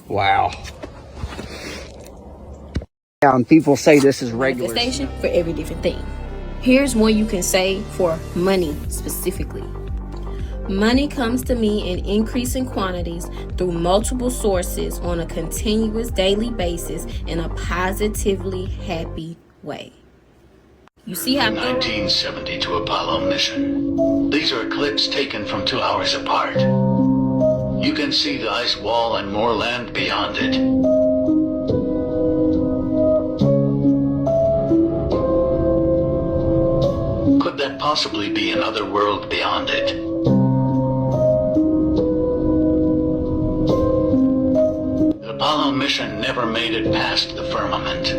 [SPEAKER 6] Wow. And people say this is regular.
[SPEAKER 8] Manifestation for every different thing. Here's one you can say for money specifically. Money comes to me in increasing quantities through multiple sources on a continuous daily basis in a positively happy way. You see how
[SPEAKER 9] The 1972 Apollo mission. These are clips taken from 2 hours apart. You can see the ice wall and more land beyond it. Could that possibly be another world beyond it? The Apollo mission never made it past the firmament.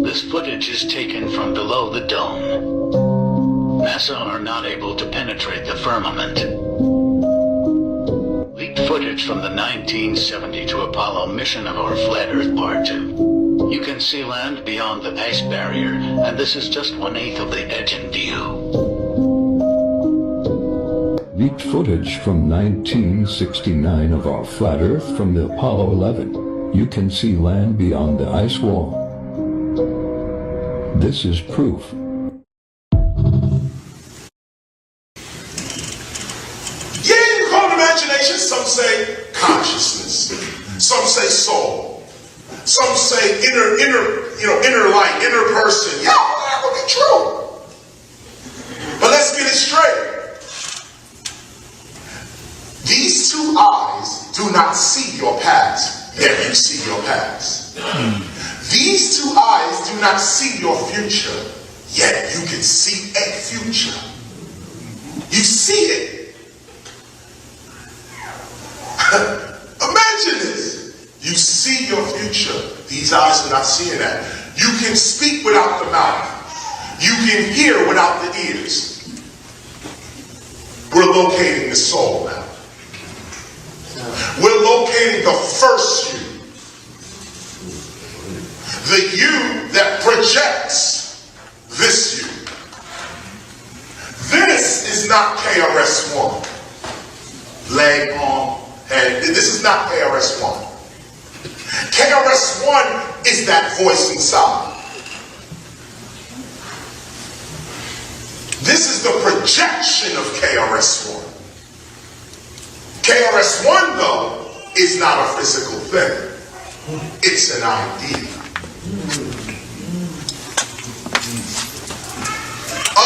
[SPEAKER 9] This footage is taken from below the dome. NASA are not able to penetrate the firmament. Leaked footage from the 1972 Apollo mission of our Flat Earth Part 2. You can see land beyond the ice barrier, and this is just 1/8 of the edge in view.
[SPEAKER 10] Leaked footage from 1969 of our flat Earth from the Apollo 11. You can see land beyond the ice wall. This is proof.
[SPEAKER 11] Yeah, you call it imagination. Some say consciousness. Some say soul. Some say inner light, inner person. Yeah, that would be true. But let's get it straight. These two eyes do not see your past, yet you see your past. These two eyes do not see your future, yet you can see a future. You see it. Imagine this. You see your future. These eyes are not seeing that. You can speak without the mouth. You can hear without the ears. We're locating the soul now. We're locating the first you. The you that projects this you. This is not KRS-One. Leg, arm, head. This is not KRS-One. KRS-One is that voice inside. This is the projection of KRS-One. KRS-One, though, is not a physical thing. It's an idea.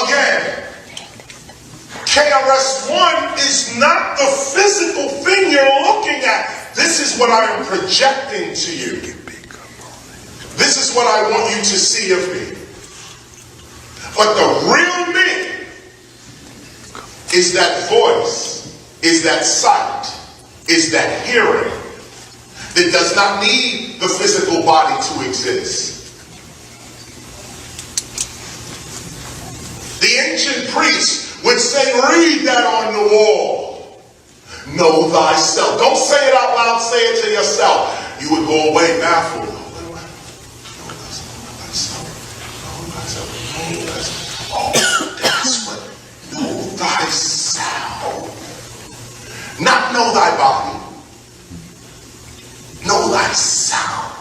[SPEAKER 11] Again, KRS-One is not the physical thing you're looking at. This is what I am projecting to you. This is what I want you to see of me. But the real me is that voice, is that sight, is that hearing that does not need the physical body to exist. The ancient priests would say, read that on the wall. Know thyself. Don't say it out loud, say it to yourself. You would go away baffled. Oh, that's what. Know thyself. Not know thy body. Know thyself.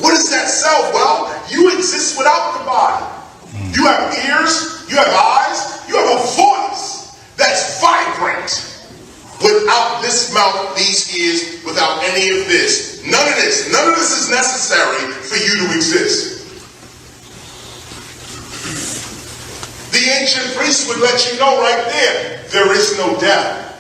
[SPEAKER 11] What is that self? Well, you exist without the body. You have ears, you have eyes, you have a voice that's vibrant. Without this mouth, these ears, without any of this. None of this is necessary for you to exist. The ancient priests would let you know right there is no death.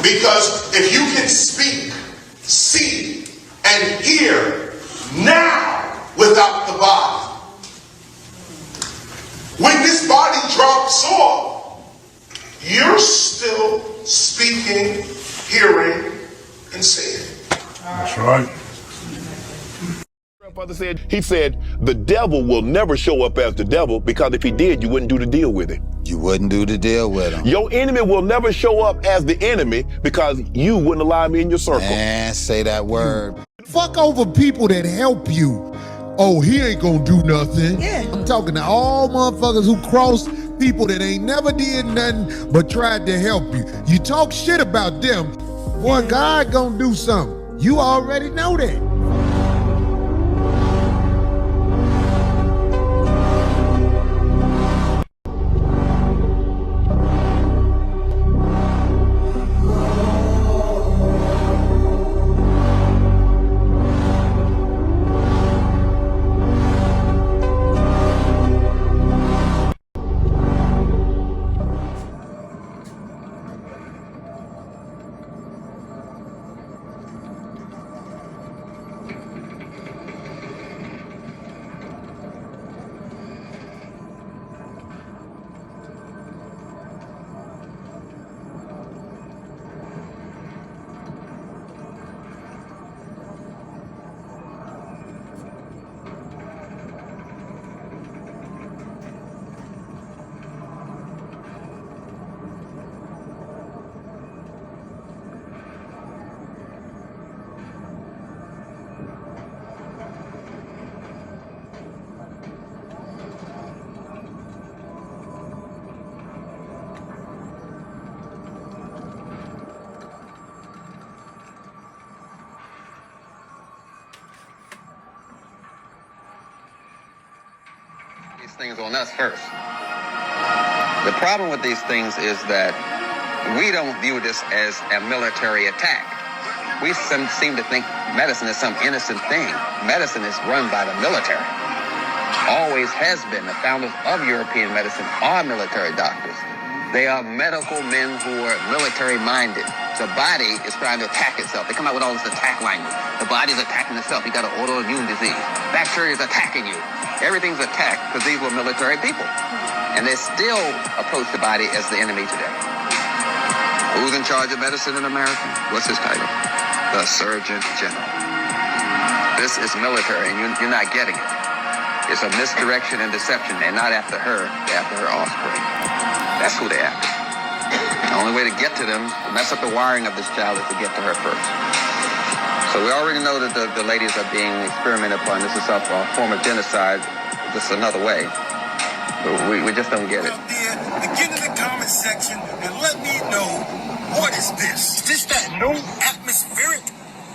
[SPEAKER 11] Because if you can speak, see, and hear now without the body, when this body drops off, you're still speaking, hearing, and seeing.
[SPEAKER 12] That's right.
[SPEAKER 13] Grandfather said, he said, the devil will never show up as the devil, because if he did, you wouldn't do the deal with it.
[SPEAKER 14] You wouldn't do the deal with him.
[SPEAKER 13] Your enemy will never show up as the enemy because you wouldn't allow me in your circle.
[SPEAKER 14] Man, say that word.
[SPEAKER 15] Fuck over people that help you. Oh, he ain't gonna do nothing. Yeah. I'm talking to all motherfuckers who cross people that ain't never did nothing but tried to help you. You talk shit about them, boy, God gonna do something. You already know that.
[SPEAKER 1] things on us first. The problem with these things is that we don't view this as a military attack. We seem to think medicine is some innocent thing. Medicine is run by the military. Always has been. The founders of European medicine are military doctors. They are medical men who are military-minded. The body is trying to attack itself. They come out with all this attack language. The body's attacking itself. You got an autoimmune disease. Bacteria is attacking you. Everything's attacked because these were military people. And they still approach the body as the enemy today. Who's in charge of medicine in America? What's his title? The Surgeon General. This is military, and you're not getting it. It's a misdirection and deception. They're not after her. They're after her offspring. That's who they're after. The only way to get to them, to mess up the wiring of this child, is to get to her first. So we already know that the ladies are being experimented upon. This is a form of genocide. This is another way. But we just don't get it.
[SPEAKER 12] Get in the comment section and let me know, what is this? Is this that new atmospheric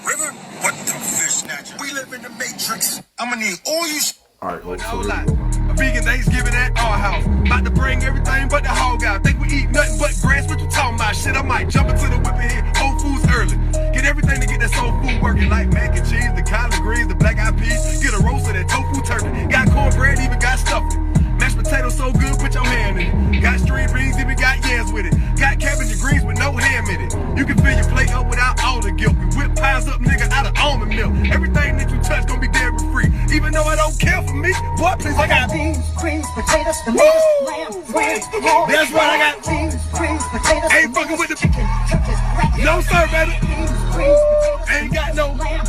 [SPEAKER 12] river? What the fish snatcher? We live in the Matrix. I'm gonna need all you.
[SPEAKER 16] All right, let's go. A vegan Thanksgiving at our house. About to bring everything but the hog out. Think we eat nothing but grass. What you talking about? Shit, I might jump into the whip and hit Whole Foods early. Get everything to get that soul food working, like mac and cheese, the collard greens, the black eyed peas. Get a roast of that tofu turkey. Got cornbread, even got stuffing. Mashed potatoes so good, put your hand in it. Got string beans, even got yams with it. Got cabbage and greens with no ham in it. You can fill your plate up without all the guilt. We whip pies up, nigga, out of almond milk. Everything that you touch gonna be dairy free. Even though I don't care for me, boy, please, I got beans, greens, potatoes, tomatoes, lamb, bread. That's what I got. Beans, greens, potatoes, ain't fucking with the chicken. No sir, baby. Ain't got no lamb,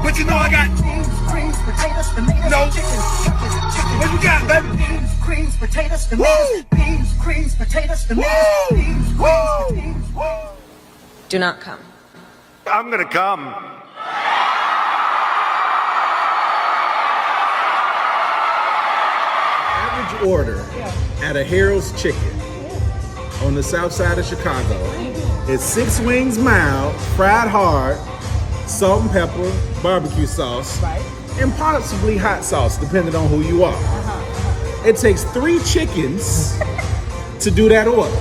[SPEAKER 16] but you know I got beans, greens, potatoes, tomatoes, no chicken. What you got, baby? Beans, greens, potatoes, tomatoes. Beans, greens, potatoes, tomatoes. Beans, greens, potatoes.
[SPEAKER 17] Do not come.
[SPEAKER 12] I'm gonna come.
[SPEAKER 16] Average order at a Harold's Chicken on the south side of Chicago is 6 wings mild, fried hard, salt and pepper, barbecue sauce, and possibly hot sauce, depending on who you are. It takes 3 chickens to do that order.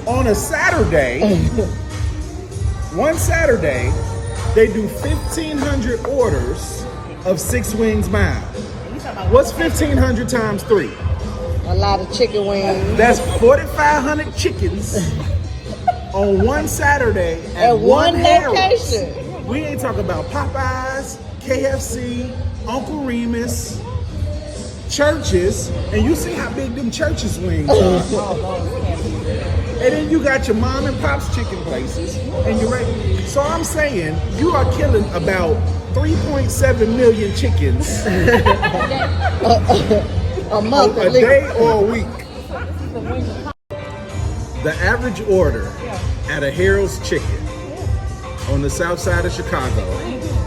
[SPEAKER 16] On a Saturday, one Saturday, they do 1,500 orders of 6 wings mild. What's 1,500 times 3?
[SPEAKER 17] A lot of chicken wings.
[SPEAKER 16] That's 4,500 chickens on one Saturday at one Harold's.
[SPEAKER 17] location.
[SPEAKER 16] We ain't talking about Popeyes, KFC, Uncle Remus, churches, and you see how big them churches wings are. And then you got your mom and pop's chicken places, and you're ready. So I'm saying you are killing about 3.7 million chickens
[SPEAKER 17] a month,
[SPEAKER 16] a day or a week. The average order at a Harold's Chicken on the south side of Chicago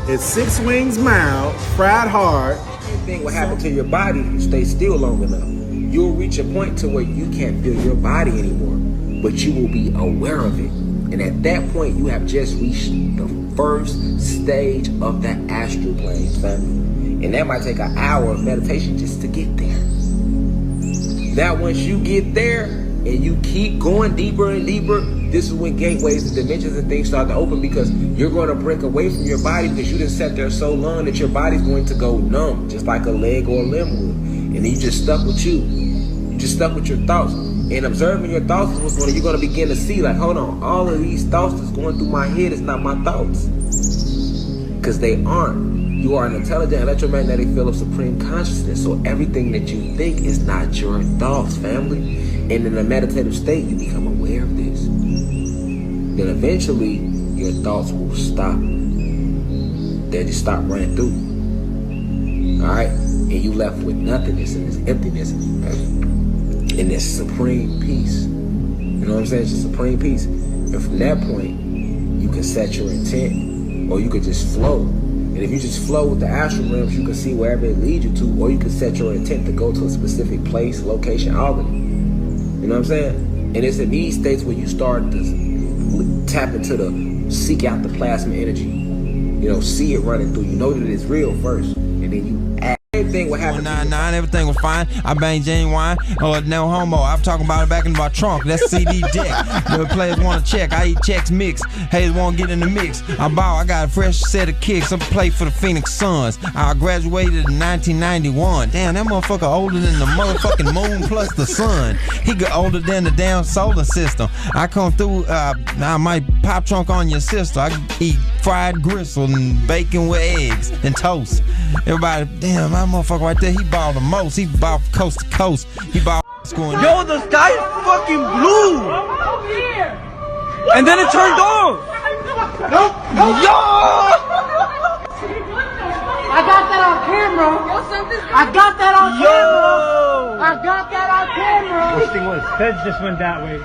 [SPEAKER 16] is 6 wings mild, fried hard.
[SPEAKER 18] Anything will happen to your body if you stay still long enough. You'll reach a point to where you can't feel your body anymore, but you will be aware of it. And at that point, you have just reached the first stage of the astral plane, family. And that might take an hour of meditation just to get there. Now, once you get there and you keep going deeper and deeper, this is when gateways and dimensions and things start to open, because you're going to break away from your body because you just sat there so long that your body's going to go numb, just like a leg or a limb would. And then you just stuck with you. You just stuck with your thoughts. And observing your thoughts is when you're going to begin to see, like, hold on, all of these thoughts that's going through my head is not my thoughts. Because they aren't. You are an intelligent electromagnetic field of supreme consciousness. So everything that you think is not your thoughts, family. And in a meditative state, you become aware of this. Then eventually, your thoughts will stop. They'll just stop running through. All right? And you left with nothingness and this emptiness and this supreme peace. You know what I'm saying? It's a supreme peace. And from that point, you can set your intent, or you could just flow. And if you just flow with the astral realms, you can see wherever it leads you to, or you can set your intent to go to a specific place, location, albany. You know what I'm saying? And it's in these states where you start to tap into the, seek out the plasma energy. You know, see it running through. You know that it's real first, and then you act same thing would happen.
[SPEAKER 2] 199, everything was fine. I banged genuine, no homo. I'm talking about it back in my trunk. That's CD deck. The players want to check. I eat checks mix. Haters want to get in the mix. I got a fresh set of kicks. I play for the Phoenix Suns. I graduated in 1991. Damn, that motherfucker older than the motherfucking moon plus the sun. He got older than the damn solar system. I come through, I might pop trunk on your sister. I eat fried gristle and bacon with eggs and toast. Everybody, damn, my motherfucker right there, he balled the most. He balled coast to coast. He balled going.
[SPEAKER 7] Yo, the sky is fucking blue. And then it turned off. Yo!
[SPEAKER 17] I got that on camera. I got that on camera. I got that on camera.
[SPEAKER 7] This thing was. Feds just went that way.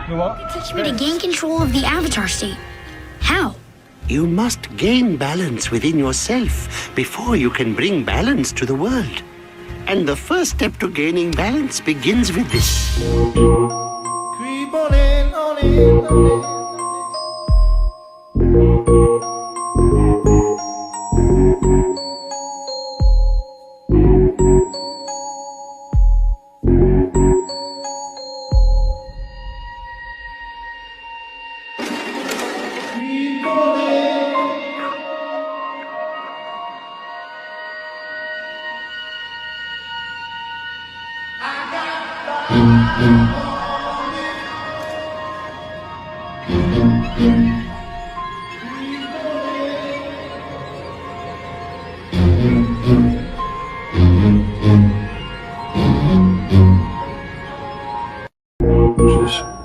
[SPEAKER 7] You what?
[SPEAKER 19] Teach me to gain control of the avatar state. How?
[SPEAKER 20] You must gain balance within yourself before you can bring balance to the world. And the first step to gaining balance begins with this.
[SPEAKER 12] Creep on in, on in, on in.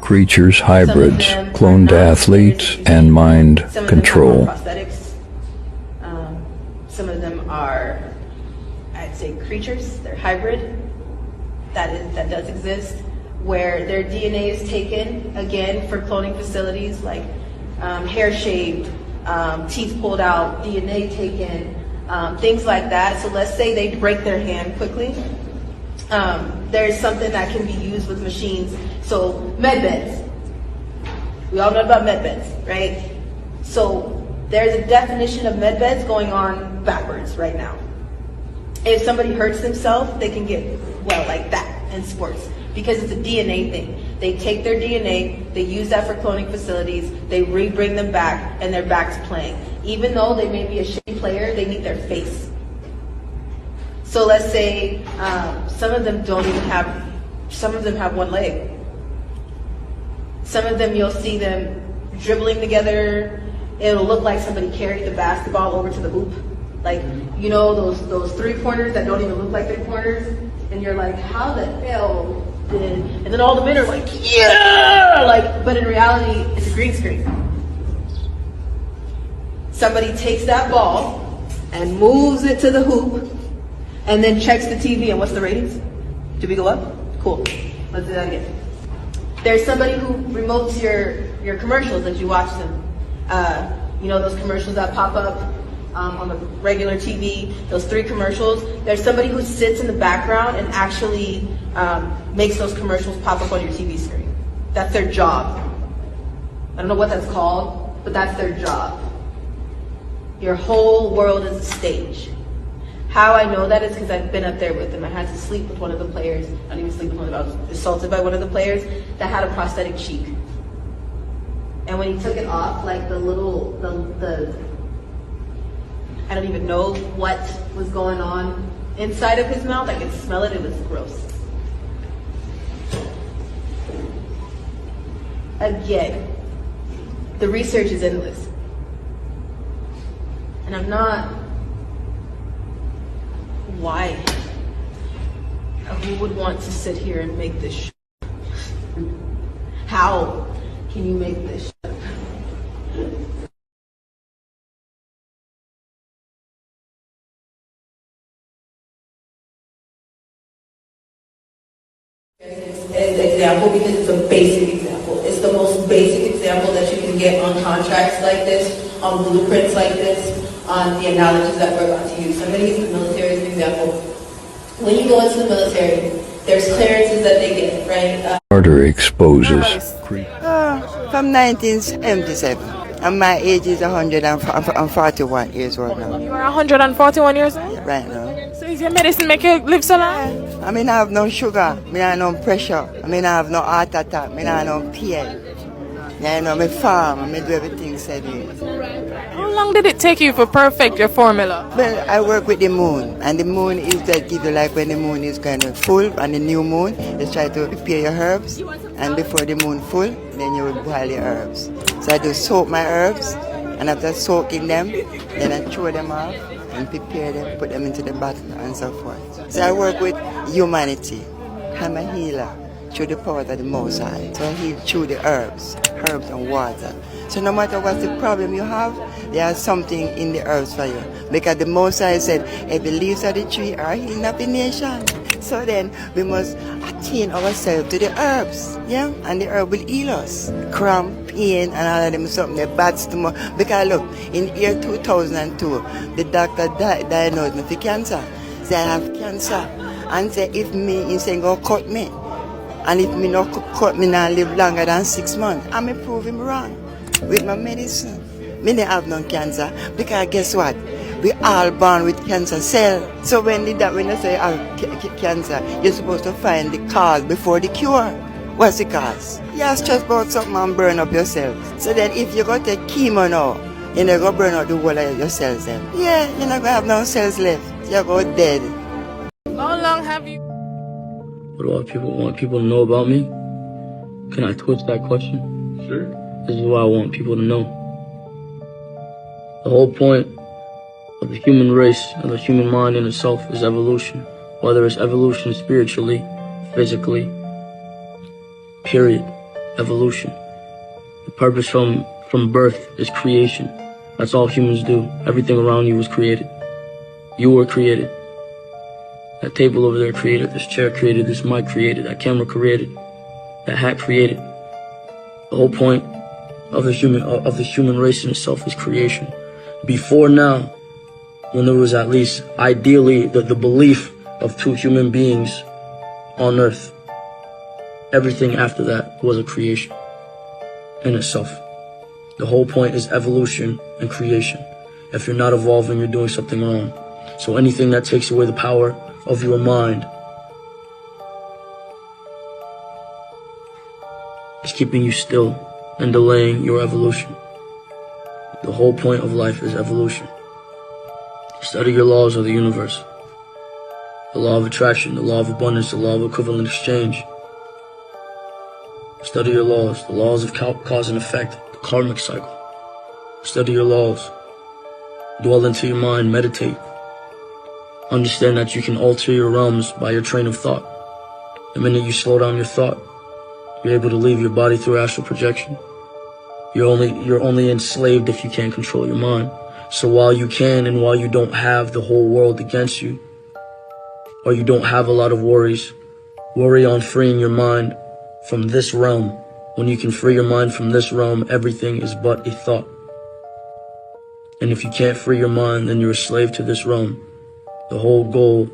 [SPEAKER 10] Creatures, hybrids, cloned athletes, and mind control.
[SPEAKER 8] Prosthetics. Some of them are, I'd say, creatures. They're hybrid. That does exist, where their DNA is taken again for cloning facilities, like hair shaved, teeth pulled out, DNA taken, things like that. So let's say they break their hand quickly. There's something that can be used with machines. So med beds. We all know about med beds, right? So there's a definition of med beds going on backwards right now. If somebody hurts themselves, they can get well like that in sports because it's a DNA thing. They take their DNA, they use that for cloning facilities, they bring them back, and they're back to playing. Even though they may be a shitty player, they need their face. So let's say some of them have one leg. Some of them you'll see them dribbling together. It'll look like somebody carried the basketball over to the hoop. Like, you know, those three-pointers that don't even look like they're pointers, and you're like, how the hell did? And then all the men are like, yeah, like, but in reality, it's a green screen. Somebody takes that ball and moves it to the hoop, and then checks the TV, and what's the ratings? Did we go up? Cool. Let's do that again. There's somebody who remotes your commercials as you watch them. You know, those commercials that pop up on the regular TV, those 3 commercials. There's somebody who sits in the background and actually makes those commercials pop up on your TV screen. That's their job. I don't know what that's called, but that's their job. Your whole world is a stage. How I know that is because I've been up there with them. I had to sleep with one of the players. I didn't even sleep with one of them. I was assaulted by one of the players that had a prosthetic cheek. And when he took it off, like the I don't even know what was going on inside of his mouth. I could smell it. It was gross. Again, the research is endless. And I'm not... Why? Who would want to sit here and make this How can you make this example because it's a basic example. It's the most basic example that you can get on contracts like this, on blueprints like this, on the analogies that we're about to use. So I'm going to use the military as an example. When you go into the military, there's clearances that they get, right?
[SPEAKER 10] Carter exposes.
[SPEAKER 21] From 1977. And my age is 141 years old now.
[SPEAKER 17] You are 141 years old?
[SPEAKER 21] Right now.
[SPEAKER 17] So means your medicine make you live so long?
[SPEAKER 21] I mean, I have no sugar. I have no pressure. I mean, I have no heart attack. I have no pain. I know my farm. I do everything said here.
[SPEAKER 17] How long did it take you to perfect your formula?
[SPEAKER 21] Well, I work with the moon, and the moon is that give you like when the moon is kind of full, and the new moon is try to prepare your herbs, and before the moon full, then you will boil your herbs. So I do soak my herbs, and after soaking them, then I throw them off and prepare them, put them into the bottle and so forth. So I work with humanity. I'm a healer through the power of the Most High. So I heal through the herbs and water. So no matter what the problem you have, there's something in the herbs for you. Because the Most High said, every leaves of the tree are healing of the nation. So then we must attain ourselves to the herbs, yeah? And the herb will heal us. Cramp, pain, and all of them something, the bad stomach. Because look, in year 2002, the doctor diagnosed me with cancer. Say I have cancer. And say if me, he said, go cut me. And if me not cut me, not live longer than 6 months. I may prove him wrong with my medicine. Me don't have no cancer because guess what? We all born with cancer cell. So when they say you have cancer, you're supposed to find the cause before the cure. What's the cause? You're stressed about something and burn up yourself. So then if you go take chemo now, you're not going to burn out the whole of your cells then. Yeah, you're not going to have no cells left. You're going to dead.
[SPEAKER 17] How long have you...
[SPEAKER 3] What do I want people to know about me? Can I twist that question? Sure. This is what I want people to know. The whole point of the human race and the human mind in itself is evolution. Whether it's evolution spiritually, physically, period. Evolution. The purpose from birth is creation. That's all humans do. Everything around you was created. You were created. That table over there created, this chair created, this mic created, that camera created, that hat created. The whole point of the human race in itself is creation. Before now, when there was at least ideally the belief of 2 human beings on earth, everything after that was a creation in itself. The whole point is evolution and creation. If you're not evolving, you're doing something wrong. So anything that takes away the power of your mind is keeping you still and delaying your evolution. The whole point of life is evolution. Study your laws of the universe. The law of attraction, the law of abundance, the law of equivalent exchange. Study your laws, the laws of cause and effect, the karmic cycle. Study your laws. Dwell into your mind, meditate. Understand that you can alter your realms by your train of thought. The minute you slow down your thought, you're able to leave your body through astral projection. You're only enslaved if you can't control your mind. So while you can and while you don't have the whole world against you, or you don't have a lot of worries, worry on freeing your mind from this realm. When you can free your mind from this realm, everything is but a thought. And if you can't free your mind, then you're a slave to this realm. The whole goal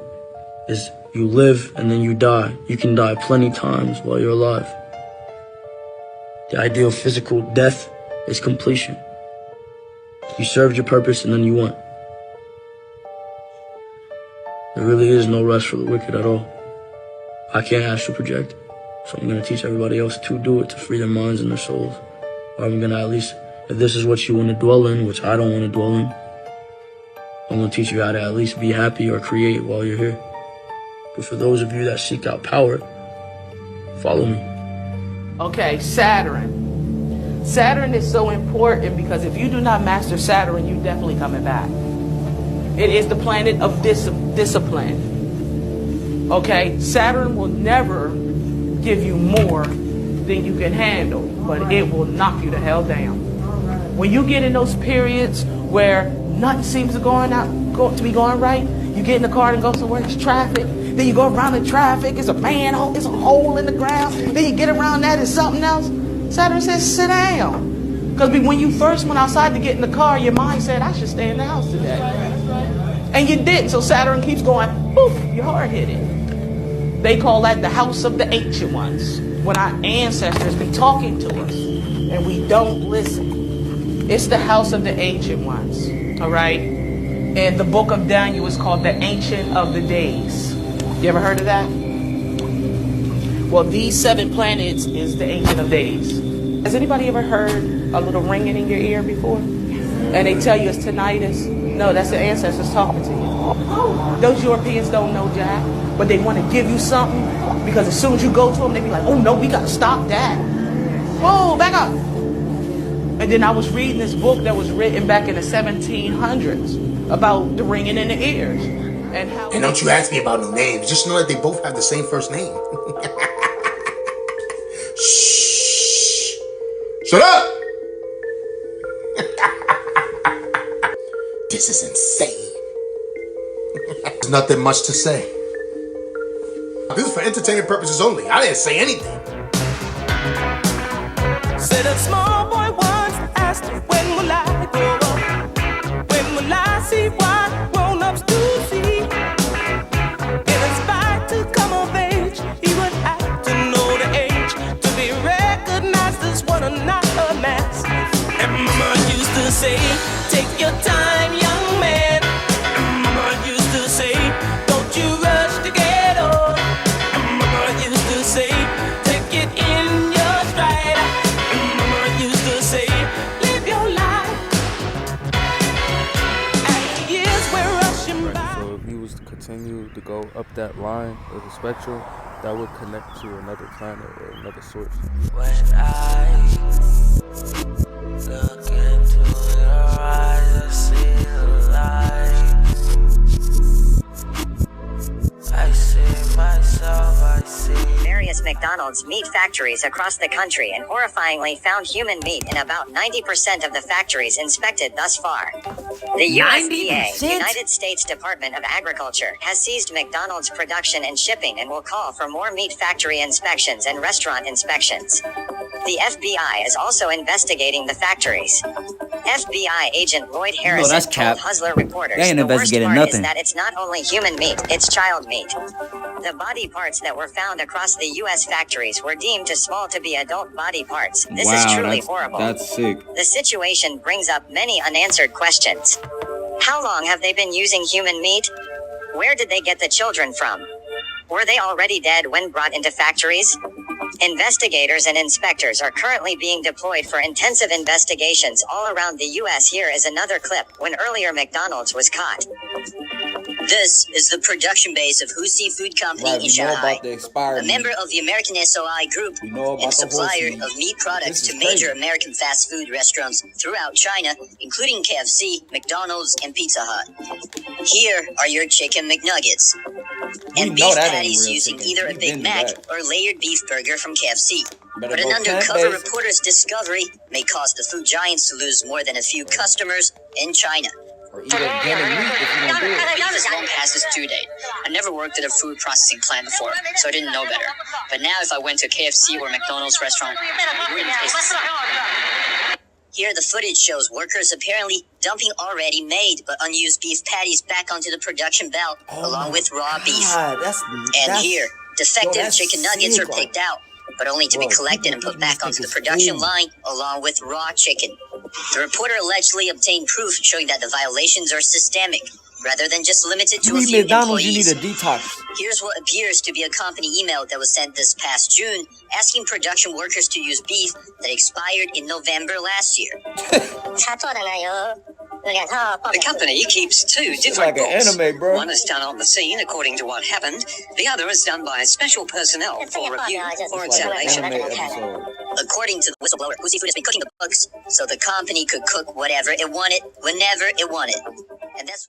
[SPEAKER 3] is you live and then you die. You can die plenty times while you're alive. The idea of physical death is completion. You served your purpose and then you went. There really is no rest for the wicked at all. I can't astral project, so I'm going to teach everybody else to do it, to free their minds and their souls. Or I'm going to at least, if this is what you want to dwell in, which I don't want to dwell in, I'm going to teach you how to at least be happy or create while you're here. But for those of you that seek out power, follow me.
[SPEAKER 17] Okay, Saturn. Saturn is so important because if you do not master Saturn, you're definitely coming back. It is the planet of discipline. Okay, Saturn will never give you more than you can handle, but it will knock you the hell down. When you get in those periods where nothing seems to be going right, you get in the car and go somewhere, there's traffic. Then you go around the traffic, it's a manhole, it's a hole in the ground. Then you get around that, it's something else. Saturn says, sit down. Because when you first went outside to get in the car, your mind said, I should stay in the house today. And you didn't, so Saturn keeps going, poof, your heart hit it. They call that the house of the ancient ones. When our ancestors be talking to us and we don't listen. It's the house of the ancient ones, all right? And the book of Daniel is called the Ancient of the Days. You ever heard of that? Well, these 7 planets is the Ancient of Days. Has anybody ever heard a little ringing in your ear before? And they tell you it's tinnitus? No, that's the ancestors talking to you. Those Europeans don't know Jack, but they want to give you something because as soon as you go to them, they be like, oh no, we got to stop that. Whoa, back up. And then I was reading this book that was written back in the 1700s about the ringing in the ears. And how.
[SPEAKER 4] And don't you ask me about no names. Just know that they both have the same first name. Shh. Shut up. This is insane. There's nothing much to say. This is for entertainment purposes only. I didn't say anything.
[SPEAKER 22] Said a small boy once asked, when will I grow up? When will I see what grown-ups do see? In a spot to come of age, he would have to know the age to be recognized as one and not a mass. And mama used to say, take your time, young man. And mama used to say, don't you rush to get old. And mama used to say, take it in your stride. And mama used to say, live your life. As the years were rushing by.
[SPEAKER 23] So if you was to continue to go up that line of the spectrum, that would connect to another planet or another source.
[SPEAKER 22] When I look into your eyes, I see the light. I see myself, I see.
[SPEAKER 24] Various McDonald's meat factories across the country and horrifyingly found human meat in about 90% of the factories inspected thus far. The USDA,
[SPEAKER 25] 90%?
[SPEAKER 24] United States Department of Agriculture, has seized McDonald's production and shipping and will call for more meat factory inspections and restaurant inspections. The FBI is also investigating the factories. FBI agent Lloyd Harrison
[SPEAKER 25] that's
[SPEAKER 24] told
[SPEAKER 25] cap.
[SPEAKER 24] Hustler reporters
[SPEAKER 25] They ain't
[SPEAKER 24] the worst
[SPEAKER 25] investigating
[SPEAKER 24] part is
[SPEAKER 25] nothing.
[SPEAKER 24] that it's not only human meat, it's child meat. The body parts that were found across the U.S. factories were deemed too small to be adult body parts. This is truly horrible.
[SPEAKER 25] That's sick.
[SPEAKER 24] The situation brings up many unanswered questions. How long have they been using human meat? Where did they get the children from? Were they already dead when brought into factories? Investigators and inspectors are currently being deployed for intensive investigations all around the U.S. Here is another clip when earlier McDonald's was caught.
[SPEAKER 26] This is the production base of Hu Seafood Company
[SPEAKER 25] Right,
[SPEAKER 26] in
[SPEAKER 25] we know
[SPEAKER 26] Shanghai,
[SPEAKER 25] about the expired
[SPEAKER 26] a member
[SPEAKER 25] meat.
[SPEAKER 26] of the American SOI Group
[SPEAKER 25] We know about
[SPEAKER 26] and
[SPEAKER 25] the
[SPEAKER 26] supplier
[SPEAKER 25] horse meat.
[SPEAKER 26] of meat products
[SPEAKER 25] This
[SPEAKER 26] to
[SPEAKER 25] is
[SPEAKER 26] major
[SPEAKER 25] crazy.
[SPEAKER 26] American fast food restaurants throughout China, including KFC, McDonald's, and Pizza Hut. Here are your chicken McNuggets.
[SPEAKER 25] We
[SPEAKER 26] And
[SPEAKER 25] know
[SPEAKER 26] beef
[SPEAKER 25] that ain't
[SPEAKER 26] patties
[SPEAKER 25] real
[SPEAKER 26] using
[SPEAKER 25] chicken.
[SPEAKER 26] either a
[SPEAKER 25] We
[SPEAKER 26] Big
[SPEAKER 25] been
[SPEAKER 26] Mac
[SPEAKER 25] to that.
[SPEAKER 26] or layered beef burger from KFC.
[SPEAKER 25] Better
[SPEAKER 26] But an
[SPEAKER 25] go
[SPEAKER 26] undercover
[SPEAKER 25] plant-based.
[SPEAKER 26] reporter's discovery may cause the food giants to lose more than a few customers in China.
[SPEAKER 25] Or eat organic meat if you don't do it.
[SPEAKER 26] Beef is long past its due date. I never worked at a food processing plant before, so I didn't know better. But now if I went to a KFC or McDonald's restaurant, it wouldn't taste the same. Here the footage shows workers apparently dumping already made but unused beef patties back onto the production belt along with raw beef. And here, defective chicken nuggets are picked out, but only to be collected and put back onto the production line along with raw chicken. The reporter allegedly obtained proof showing that the violations are systemic, rather than just limited to
[SPEAKER 25] You
[SPEAKER 26] a
[SPEAKER 25] eat
[SPEAKER 26] few
[SPEAKER 25] McDonald's,
[SPEAKER 26] employees.
[SPEAKER 25] you need a detox.
[SPEAKER 26] Here's what appears to be a company email that was sent this past June, asking production workers to use beef that expired in November last year. The company keeps two different
[SPEAKER 25] like an
[SPEAKER 26] books.
[SPEAKER 25] anime, bro.
[SPEAKER 26] One is done on the scene according to what happened. The other is done by special personnel for review or examination. According to the whistleblower, Hu Seafood has been cooking the books so the company could cook whatever it wanted, whenever it wanted. And that's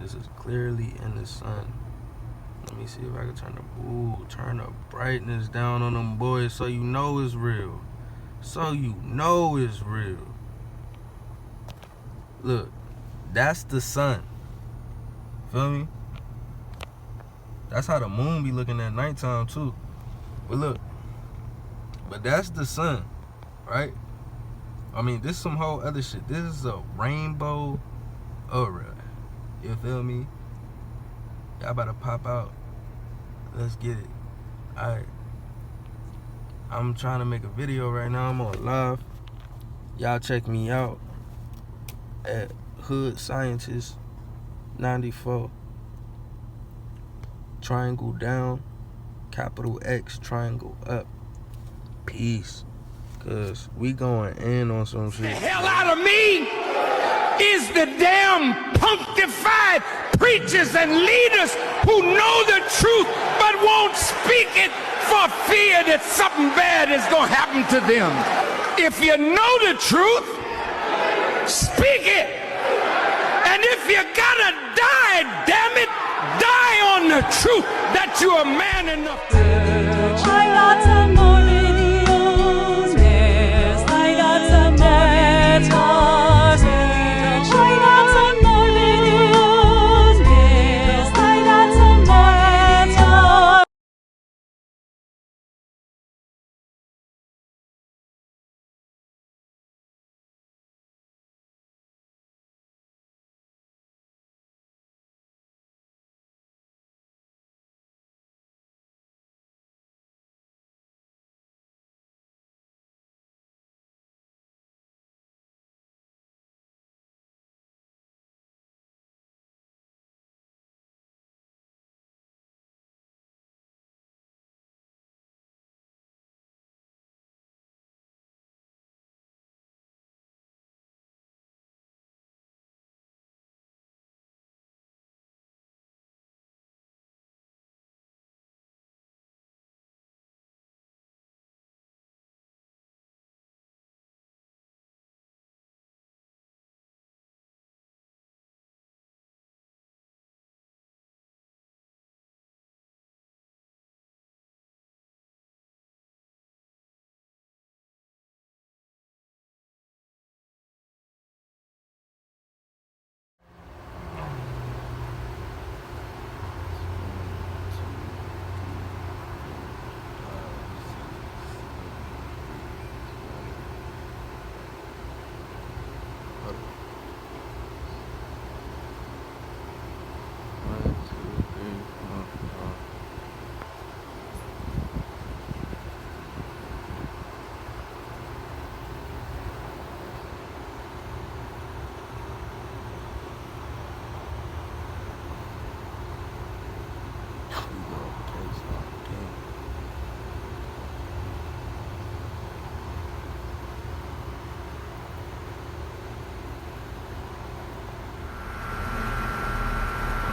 [SPEAKER 23] This is clearly in the sun. Let me see if I can turn the brightness down on them boys so you know it's real. So you know it's real. Look, that's the sun. Feel me? That's how the moon be looking at nighttime too. But look, but that's the sun, right? I mean, this is some whole other shit. This is a rainbow aura. You feel me? Y'all about to pop out. Let's get it. Alright. I'm trying to make a video right now. I'm on live. Y'all check me out at HoodAlchemy94. Triangle down, capital X, triangle up. Peace. Cause we going in on some shit.
[SPEAKER 12] The hell out of me is the damn punctified preachers and leaders who know the truth but won't speak it for fear that something bad is gonna happen to them. If you know the truth, speak it. And if you gotta die, damn it, die on the truth that you're a man enough to.
[SPEAKER 22] I got some more videos, yes, I got some more guitars. I got some more videos, yes, I got some more guitars.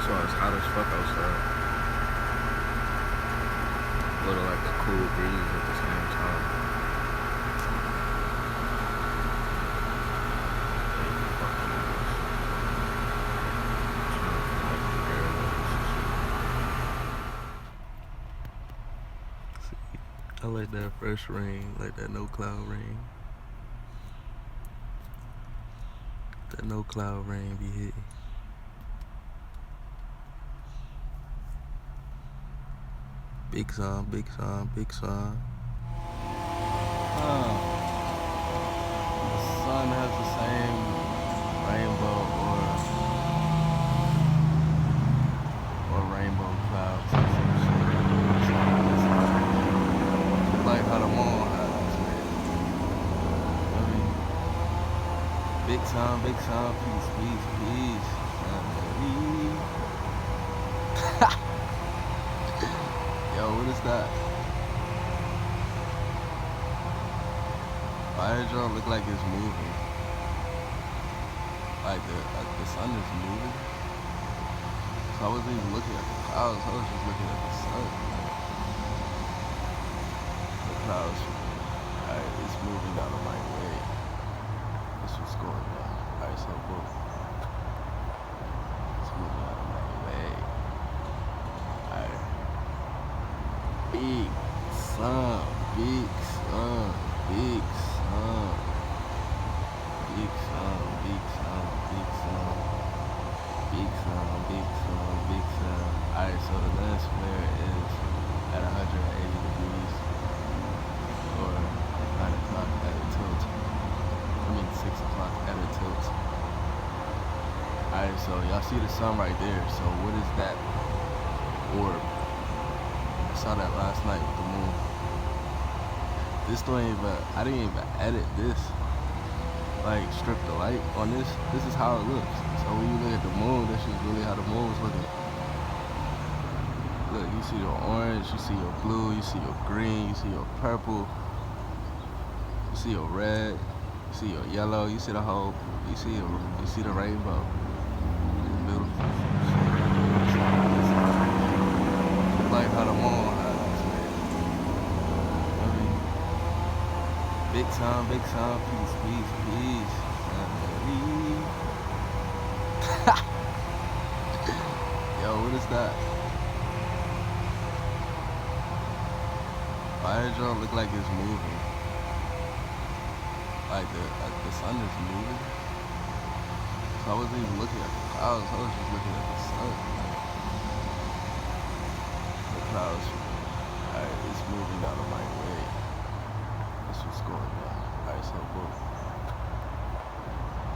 [SPEAKER 23] So it's hot as fuck outside. A little like a cool breeze at the same time. I like that fresh rain, like that no cloud rain. That no cloud rain be hitting. Big song, big song, big song. The sun has the same rainbow or rainbow clouds. Like how the moon has. Big time, peace, peace, peace. Yo, what is that? Why does it look like it's moving? Like the sun is moving? So I wasn't even looking at the clouds, I was just looking at the sun. The clouds, alright, it's moving out of my way. That's what's going on. Alright, so boom. It's moving out of my way. Alright. Big sun, big sun, big sun, big sun, big sun, big Big sun. Alright, so the lens flare is at 180 degrees or 9 o'clock at a tilt. 6 o'clock at a tilt. Alright, so y'all see the sun right there. So what is that orb? I saw that last night with the moon. This don't even, I didn't even edit this. Like strip the light on this. This is how it looks. So when you look at the moon, this is really how the moon was looking. Look, you see your orange, you see your blue, you see your green, you see your purple, you see your red, you see your yellow, you see the whole, you see the rainbow. It's beautiful. It's like how the moon happens, man. I mean, big time, peace, peace, peace. Yo, what is that? Why does it look like it's moving? Like the sun is moving. So I wasn't even looking at the clouds, I was just looking at the sun. The clouds, alright, it's moving out of my way. That's what's going on. Alright, so boom.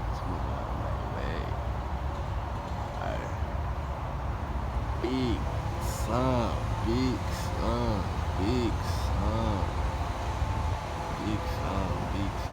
[SPEAKER 23] It's moving out of my way. Alright. Big sun, big sun, big sun, big sun, big sun.